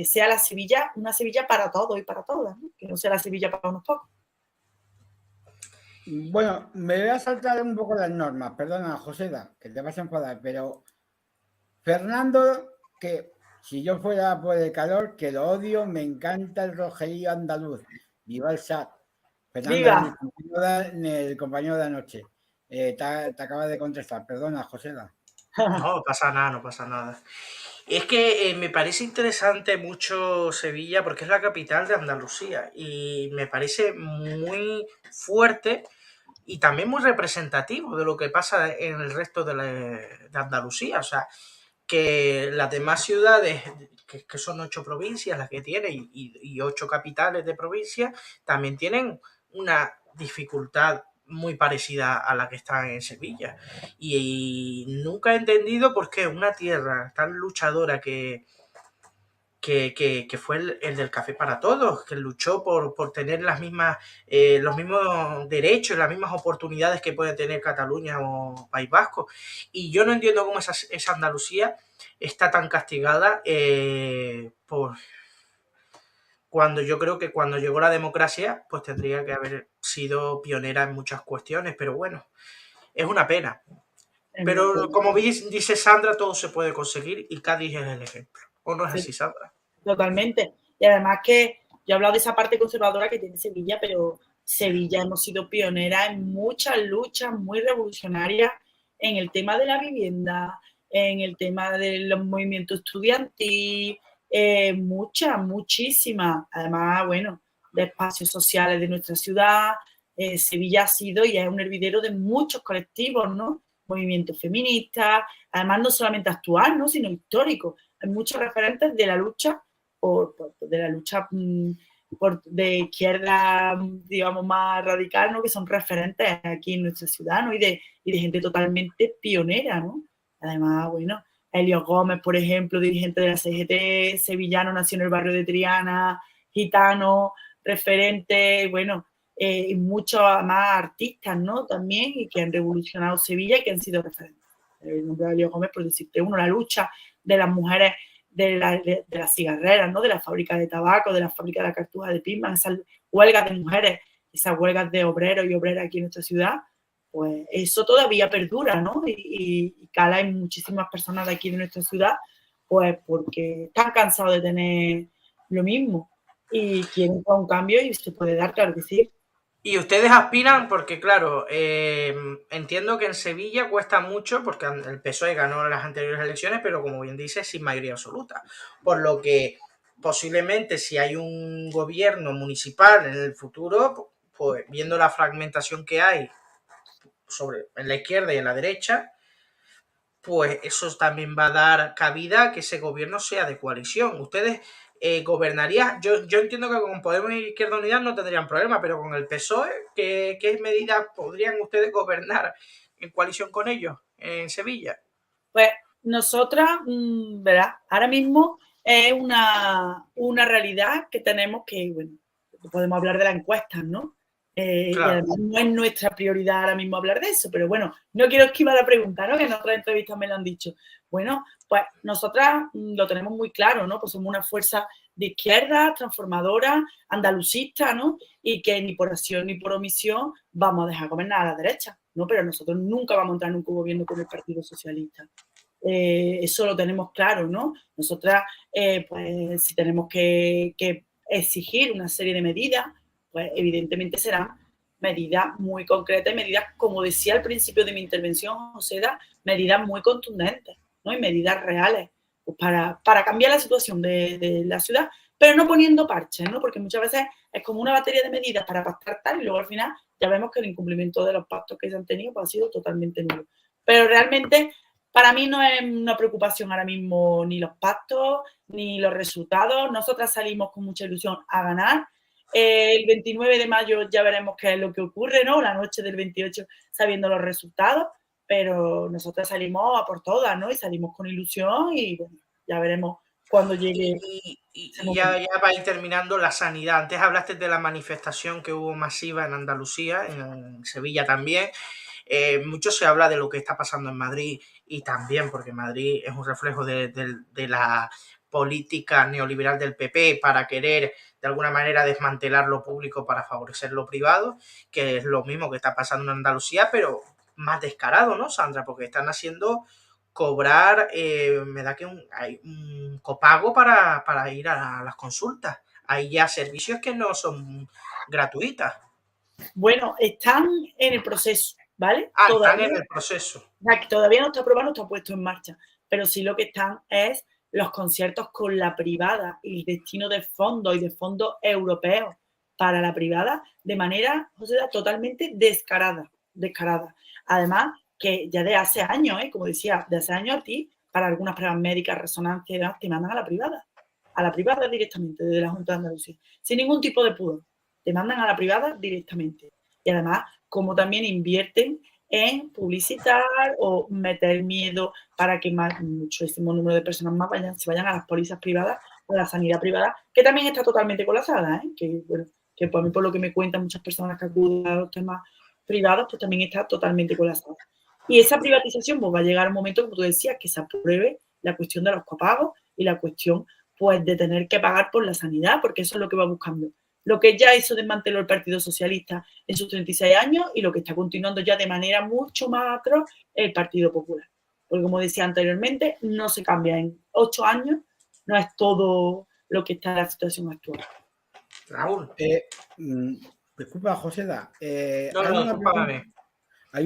sea la Sevilla, una Sevilla para todos y para todas, ¿no? Que no sea la Sevilla para unos pocos. Bueno, me voy a saltar un poco las normas, perdona, Joseda, que te vas a enfadar, pero Fernando, que si yo fuera por el calor, que lo odio, me encanta el rojerío andaluz. Viva el SAT. Fernando, ¡viva! El compañero de anoche. te acaba de contestar. Perdona, Josela. No pasa nada, no pasa nada. Es que me parece interesante mucho Sevilla porque es la capital de Andalucía y me parece muy fuerte y también muy representativo de lo que pasa en el resto de Andalucía. O sea, que las demás ciudades, que son 8 provincias las que tiene y 8 capitales de provincia, también tienen una dificultad muy parecida a la que está en Sevilla. Y nunca he entendido por qué una tierra tan luchadora que fue el del Café para Todos, que luchó por tener los mismos derechos, las mismas oportunidades que puede tener Cataluña o País Vasco. Y yo no entiendo cómo esa Andalucía está tan castigada cuando yo creo que cuando llegó la democracia, pues tendría que haber sido pionera en muchas cuestiones, pero bueno, es una pena. Pero como dice Sandra, todo se puede conseguir y Cádiz es el ejemplo. ¿O no es así, Sandra? Totalmente. Y además que yo he hablado de esa parte conservadora que tiene Sevilla, pero Sevilla hemos sido pionera en muchas luchas muy revolucionarias en el tema de la vivienda, en el tema de los movimientos estudiantiles, muchísimas. Además, bueno, de espacios sociales de nuestra ciudad. Sevilla ha sido y es un hervidero de muchos colectivos, ¿no? Movimientos feministas, además no solamente actual, ¿no? Sino histórico. Hay muchos referentes de la lucha de izquierda, digamos, más radical, ¿no? Que son referentes aquí en nuestra ciudad, ¿no? Y de gente totalmente pionera, ¿no? Además, bueno, Elio Gómez, por ejemplo, dirigente de la CGT, sevillano, nació en el barrio de Triana, gitano, referente, bueno, y muchos más artistas, ¿no? También, y que han revolucionado Sevilla y que han sido referentes. El nombre de Elio Gómez, por decirte uno, la lucha de las mujeres de las cigarreras, ¿no? De la fábrica de tabaco, de la fábrica de la cartuja de Pisman, esas huelgas de mujeres, esas huelgas de obreros y obreras aquí en nuestra ciudad, pues eso todavía perdura, ¿no? Y cala en muchísimas personas de aquí de nuestra ciudad, pues porque están cansados de tener lo mismo y quieren un cambio y se puede dar, claro que sí. Y ustedes aspiran, porque claro, entiendo que en Sevilla cuesta mucho, porque el PSOE ganó las anteriores elecciones, pero como bien dice, sin mayoría absoluta. Por lo que posiblemente si hay un gobierno municipal en el futuro, pues viendo la fragmentación que hay en la izquierda y en la derecha, pues eso también va a dar cabida a que ese gobierno sea de coalición. Ustedes gobernarían, yo entiendo que con Podemos y Izquierda Unida no tendrían problema, pero con el PSOE, ¿qué medidas podrían ustedes gobernar en coalición con ellos en Sevilla? Pues nosotras, ¿verdad? Ahora mismo es una realidad que tenemos que, bueno, podemos hablar de las encuestas, ¿no? Claro. Y además no es nuestra prioridad ahora mismo hablar de eso, pero bueno, no quiero esquivar la pregunta, ¿no? Que en otras entrevistas me lo han dicho. Bueno, pues nosotras lo tenemos muy claro, ¿no? Pues somos una fuerza de izquierda, transformadora, andalucista, ¿no? Y que ni por acción ni por omisión vamos a dejar gobernar a la derecha, ¿no? Pero nosotros nunca vamos a entrar en un gobierno con el Partido Socialista. Eso lo tenemos claro, ¿no? Nosotras, pues si tenemos que exigir una serie de medidas, pues evidentemente serán medidas muy concretas y medidas, como decía al principio de mi intervención, Joseda, medidas muy contundentes, ¿no? Y medidas reales pues para cambiar la situación de la ciudad, pero no poniendo parches, ¿no? Porque muchas veces es como una batería de medidas para pactar tal y luego al final ya vemos que el incumplimiento de los pactos que se han tenido pues, ha sido totalmente nulo. Pero realmente para mí no es una preocupación ahora mismo ni los pactos ni los resultados. Nosotras salimos con mucha ilusión a ganar. El 29 de mayo ya veremos qué es lo que ocurre, ¿no? La noche del 28 sabiendo los resultados, pero nosotros salimos a por todas, ¿no? Y salimos con ilusión y bueno, ya veremos cuando llegue. Y ya para ir terminando, la sanidad. Antes hablaste de la manifestación que hubo masiva en Andalucía, en Sevilla también. Mucho se habla de lo que está pasando en Madrid y también porque Madrid es un reflejo de la política neoliberal del PP para querer de alguna manera desmantelar lo público para favorecer lo privado, que es lo mismo que está pasando en Andalucía, pero más descarado, ¿no, Sandra? Porque están haciendo cobrar, me da que hay un copago para ir a las consultas. Hay ya servicios que no son gratuitas. Bueno, están en el proceso, ¿vale? Ah, todavía, están en el proceso. todavía no está aprobado, no está puesto en marcha, pero sí lo que están es los conciertos con la privada y el destino de fondos y de fondos europeos para la privada de manera, José, totalmente descarada. Además, que ya de hace años, como decía, de hace años a ti, para algunas pruebas médicas, resonancia y demás, te mandan a la privada directamente, desde la Junta de Andalucía, sin ningún tipo de pudor, te mandan a la privada directamente. Y además, como también invierten en publicitar o meter miedo para que muchísimo número de personas más se vayan a las pólizas privadas, a la sanidad privada, que también está totalmente colapsada, que bueno, que por mí, por lo que me cuentan muchas personas que acuden a los temas privados, pues también está totalmente colapsada. Y esa privatización pues va a llegar un momento, como tú decías, que se apruebe la cuestión de los copagos y la cuestión pues de tener que pagar por la sanidad, porque eso es lo que va buscando. Lo que ya hizo desmanteló el Partido Socialista en sus 36 años y lo que está continuando ya de manera mucho más atroz el Partido Popular. Porque como decía anteriormente, no se cambia en 8 años, no es todo lo que está en la situación actual. Raúl. Disculpa, Joseda. Hay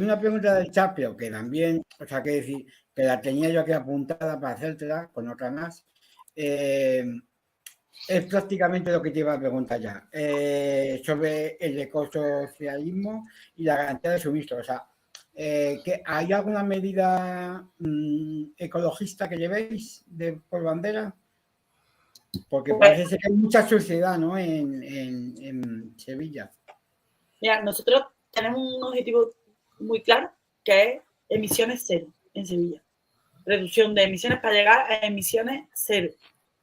una pregunta del chat, pero que también, o sea, que decir, que la tenía yo aquí apuntada para hacértela con otra más. Es prácticamente lo que te iba a preguntar ya, sobre el ecosocialismo y la garantía de suministro. O sea, ¿que ¿hay alguna medida ecologista que llevéis por bandera? Porque parece ser que hay mucha suciedad, ¿no? en Sevilla. Mira, nosotros tenemos un objetivo muy claro, que es emisiones cero en Sevilla. Reducción de emisiones para llegar a emisiones cero.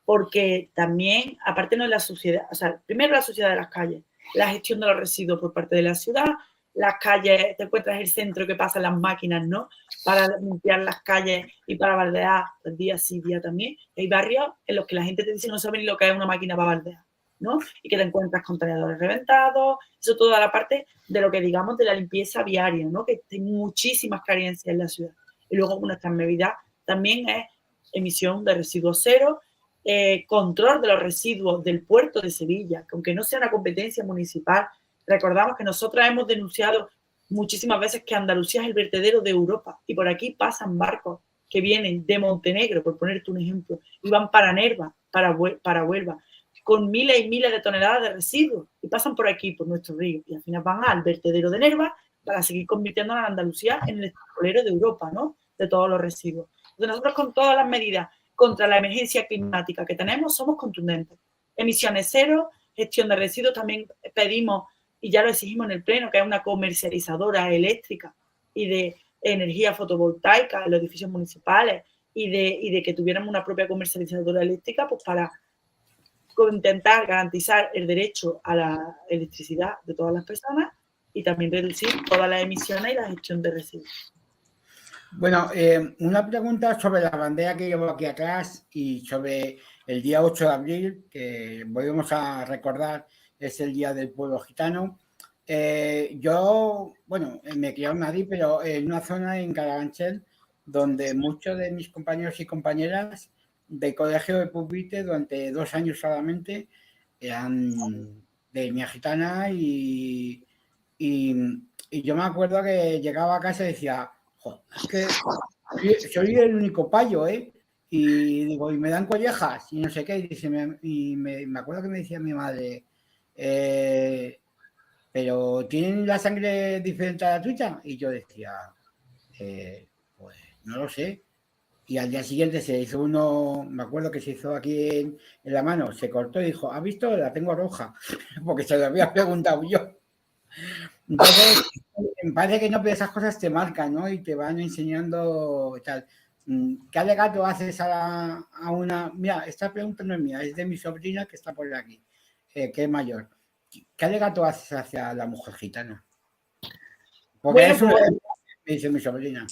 Porque también, aparte no es la suciedad, o sea, primero la suciedad de las calles, la gestión de los residuos por parte de la ciudad, las calles, te encuentras el centro que pasan las máquinas, ¿no? Para limpiar las calles y para baldear pues, día sí, día también. Hay barrios en los que la gente te dice no sabe ni lo que es una máquina para baldear, ¿no? Y que te encuentras contenedores reventados, eso toda la parte de lo que digamos de la limpieza viaria, ¿no? Que hay muchísimas carencias en la ciudad. Y luego nuestra medida también es emisión de residuos cero, control de los residuos del puerto de Sevilla, que aunque no sea una competencia municipal, recordamos que nosotros hemos denunciado muchísimas veces que Andalucía es el vertedero de Europa y por aquí pasan barcos que vienen de Montenegro, por ponerte un ejemplo, y van para Nerva, para Huelva, con miles y miles de toneladas de residuos y pasan por aquí, por nuestro río, y al final van al vertedero de Nerva para seguir convirtiendo a Andalucía en el escolero de Europa, ¿no? De todos los residuos. Entonces nosotros con todas las medidas contra la emergencia climática que tenemos somos contundentes. Emisiones cero, gestión de residuos, también pedimos, y ya lo exigimos en el Pleno, que es una comercializadora eléctrica y de energía fotovoltaica en los edificios municipales y de que tuviéramos una propia comercializadora eléctrica pues para intentar garantizar el derecho a la electricidad de todas las personas y también reducir todas las emisiones y la gestión de residuos. Bueno, una pregunta sobre la bandera que llevo aquí atrás y sobre el día 8 de abril, que volvemos a recordar, es el Día del Pueblo Gitano. Yo, bueno, me crié en Madrid, pero en una zona en Carabanchel, donde muchos de mis compañeros y compañeras de colegio de Pupitre durante 2 años solamente eran de etnia gitana y yo me acuerdo que llegaba a casa y decía, es que soy el único payo, ¿eh? Y digo, y me dan collejas y no sé qué. Y me acuerdo que me decía mi madre, pero ¿tienen la sangre diferente a la tuya? Y yo decía, pues no lo sé. Y al día siguiente se hizo uno, me acuerdo que se hizo aquí en la mano, se cortó y dijo, ¿has visto? La tengo roja, porque se lo había preguntado yo. Entonces, me parece que no, pero esas cosas te marcan, ¿no? Y te van enseñando tal. ¿Qué alegato haces a una...? Mira, esta pregunta no es mía, es de mi sobrina que está por aquí, que es mayor. ¿Qué alegato haces hacia la mujer gitana? Porque bueno, eso pues, me dice mi sobrina.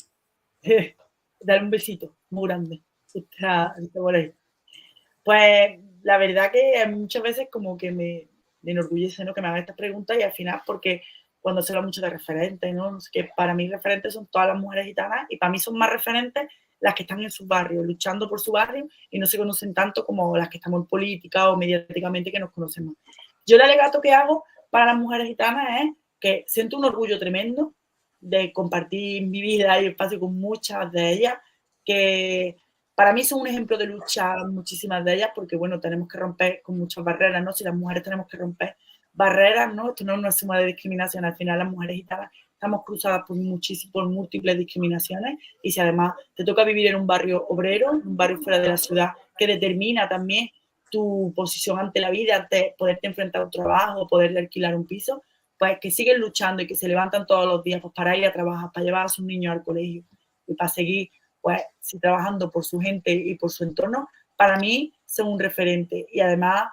Dar un besito muy grande. Está por ahí. Pues la verdad que muchas veces como que me enorgullece, ¿no? Que me hagan estas preguntas y al final porque cuando se habla mucho de referentes, ¿no? Que para mí referentes son todas las mujeres gitanas y para mí son más referentes las que están en sus barrios, luchando por su barrio y no se conocen tanto como las que estamos en política o mediáticamente que nos conocen más. Yo el alegato que hago para las mujeres gitanas es que siento un orgullo tremendo de compartir mi vida y espacio con muchas de ellas, que para mí son un ejemplo de lucha, muchísimas de ellas, porque bueno, tenemos que romper con muchas barreras, ¿no? Si las mujeres tenemos que romper barreras, ¿no? Esto no es una suma de discriminación, al final las mujeres gitanas estamos cruzadas por múltiples discriminaciones, y si además te toca vivir en un barrio obrero, un barrio fuera de la ciudad, que determina también tu posición ante la vida, ante poderte enfrentar a un trabajo, poderle alquilar un piso, pues que siguen luchando y que se levantan todos los días pues, para ir a trabajar, para llevar a sus niños al colegio y para seguir pues, sí, trabajando por su gente y por su entorno, para mí son un referente. Y además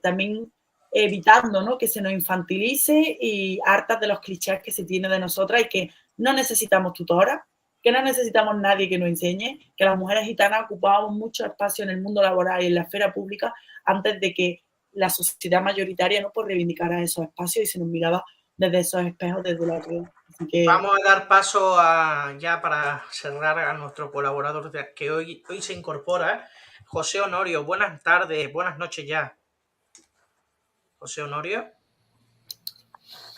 también evitando, ¿no?, que se nos infantilice y hartas de los clichés que se tiene de nosotras y que no necesitamos tutoras, que no necesitamos nadie que nos enseñe, que las mujeres gitanas ocupábamos mucho espacio en el mundo laboral y en la esfera pública antes de que la sociedad mayoritaria no pues reivindicara esos espacios y se nos miraba desde esos espejos desde la red. Así que... Vamos a dar paso ya para cerrar a nuestro colaborador que hoy se incorpora, José Honorio. Buenas tardes, buenas noches ya. José Honorio,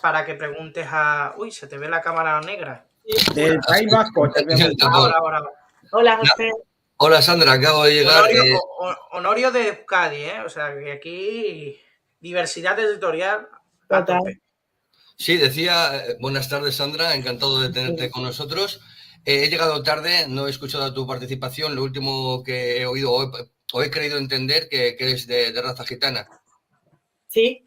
para que preguntes a... Uy, se te ve la cámara negra. Del País Vasco. Ahora. Hola, José. Hola, Sandra, acabo de llegar. Honorio de Euskadi, ¿eh? O sea, que aquí diversidad territorial a tope. Sí, decía, buenas tardes, Sandra, encantado de tenerte con nosotros. He llegado tarde, no he escuchado tu participación, lo último que he oído o he creído entender que eres de raza gitana. Sí.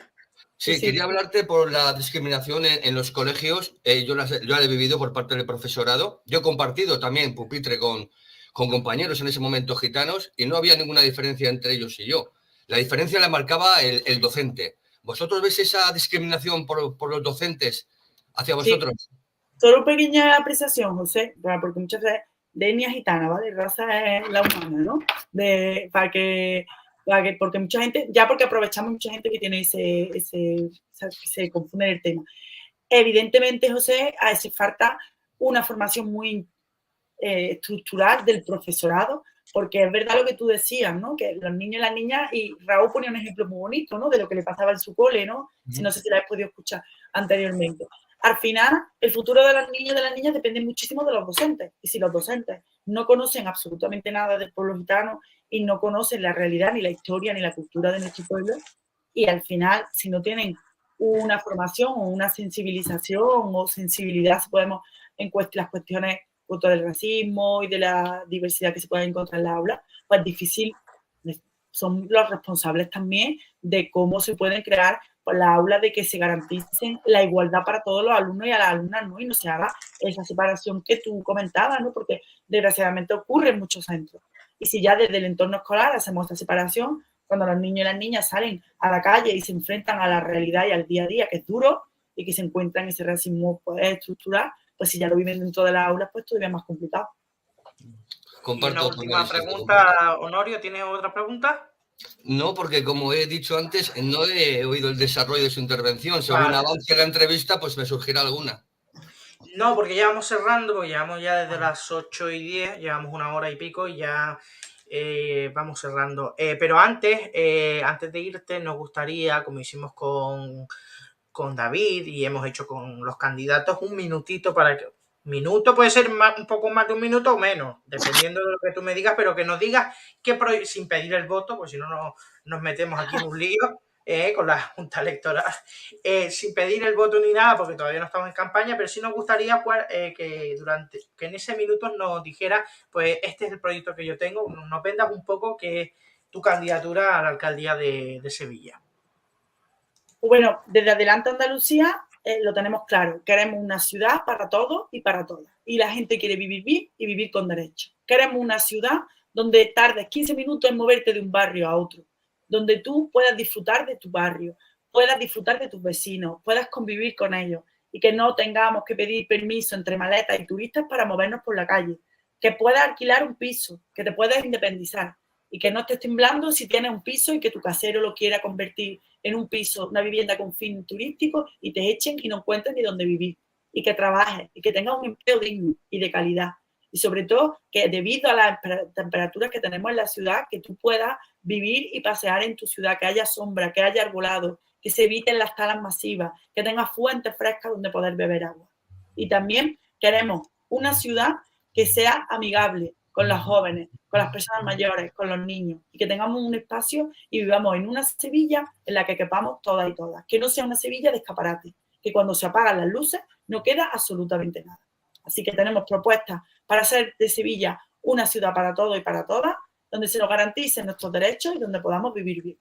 Sí, quería hablarte por la discriminación en los colegios. Yo la he vivido por parte del profesorado. Yo he compartido también pupitre con compañeros en ese momento gitanos y no había ninguna diferencia entre ellos y yo. La diferencia la marcaba el docente. ¿Vosotros veis esa discriminación por los docentes hacia vosotros? Sí. Solo pequeña apreciación, José, porque muchas veces de etnia gitana, ¿vale? Raza es la humana, ¿no? Porque mucha gente, ya porque aprovechamos mucha gente que tiene se confunde el tema. Evidentemente, José, hace falta una formación muy estructural del profesorado, porque es verdad lo que tú decías, ¿no? Que los niños y las niñas, y Raúl ponía un ejemplo muy bonito, ¿no? De lo que le pasaba en su cole, ¿no? Si no sé si la has podido escuchar anteriormente. Al final, el futuro de los niños y de las niñas depende muchísimo de los docentes. Y si los docentes no conocen absolutamente nada del pueblo gitano y no conocen la realidad, ni la historia, ni la cultura de nuestro pueblo, y al final, si no tienen una formación o una sensibilización o sensibilidad, si podemos, en las cuestiones del racismo y de la diversidad que se puede encontrar en la aula, pues difícil. Son los responsables también de cómo se pueden crear pues, las aulas, de que se garanticen la igualdad para todos los alumnos y a las alumnas, ¿no? Y no se haga esa separación que tú comentabas, ¿no? Porque desgraciadamente ocurre en muchos centros. Y si ya desde el entorno escolar hacemos esa separación, cuando los niños y las niñas salen a la calle y se enfrentan a la realidad y al día a día, que es duro, y que se encuentran ese racismo pues, estructural, pues si ya lo viven dentro de las aulas, pues todavía es más complicado. Comparto. Y una última pregunta, Honorio, ¿tienes otra pregunta? No, porque como he dicho antes, no he oído el desarrollo de su intervención. Según avance la entrevista, pues me surgirá alguna. No, porque ya vamos cerrando, porque llevamos ya desde las 8:10, llevamos 1 hora y pico y ya vamos cerrando. Pero antes de irte, nos gustaría, como hicimos con David y hemos hecho con los candidatos, un minutito para que... Minuto puede ser un poco más de un minuto o menos, dependiendo de lo que tú me digas, pero que nos digas sin pedir el voto, pues si no nos metemos aquí en un lío con la Junta Electoral, sin pedir el voto ni nada, porque todavía no estamos en campaña, pero sí nos gustaría que en ese minuto nos dijera, pues este es el proyecto que yo tengo, nos vendas un poco que es tu candidatura a la alcaldía de Sevilla. Bueno, desde Adelante Andalucía lo tenemos claro. Queremos una ciudad para todos y para todas. Y la gente quiere vivir bien y vivir con derechos. Queremos una ciudad donde tardes 15 minutos en moverte de un barrio a otro, donde tú puedas disfrutar de tu barrio, puedas disfrutar de tus vecinos, puedas convivir con ellos y que no tengamos que pedir permiso entre maletas y turistas para movernos por la calle, que puedas alquilar un piso, que te puedas independizar y que no estés temblando si tienes un piso y que tu casero lo quiera convertir en un piso, una vivienda con fin turístico y te echen y no encuentres ni dónde vivir. Y que trabajes y que tengas un empleo digno y de calidad. Y sobre todo que debido a las temperaturas que tenemos en la ciudad, que tú puedas vivir y pasear en tu ciudad, que haya sombra, que haya arbolado, que se eviten las talas masivas, que tengas fuentes frescas donde poder beber agua. Y también queremos una ciudad que sea amigable con los jóvenes, con las personas mayores, con los niños, y que tengamos un espacio y vivamos en una Sevilla en la que quepamos todas y todas, que no sea una Sevilla de escaparate, que cuando se apagan las luces no queda absolutamente nada. Así que tenemos propuestas para hacer de Sevilla una ciudad para todos y para todas, donde se nos garanticen nuestros derechos y donde podamos vivir bien.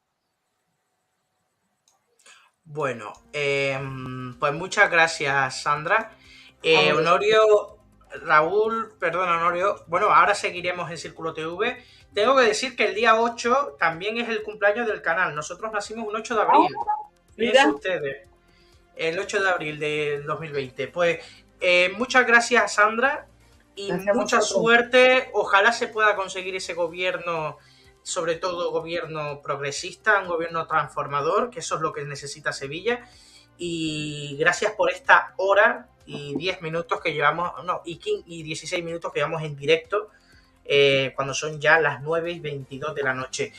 Bueno, pues muchas gracias, Sandra. Honorio, Raúl, perdón, Honorio, bueno, ahora seguiremos en Círculo TV. Tengo que decir que el día 8 también es el cumpleaños del canal. Nosotros nacimos un 8 de abril. Fíjense ustedes, el 8 de abril del 2020. Pues muchas gracias, Sandra, y mucha suerte. Ojalá se pueda conseguir ese gobierno, sobre todo gobierno progresista, un gobierno transformador, que eso es lo que necesita Sevilla. Y gracias por esta hora y 10 minutos que llevamos, no, y 16 minutos que llevamos en directo, cuando son ya las 9:22 de la noche.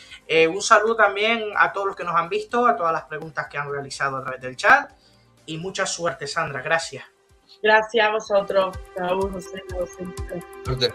Un saludo también a todos los que nos han visto, a todas las preguntas que han realizado a través del chat, y mucha suerte, Sandra. Gracias. Gracias a vosotros, Raúl, José. Suerte.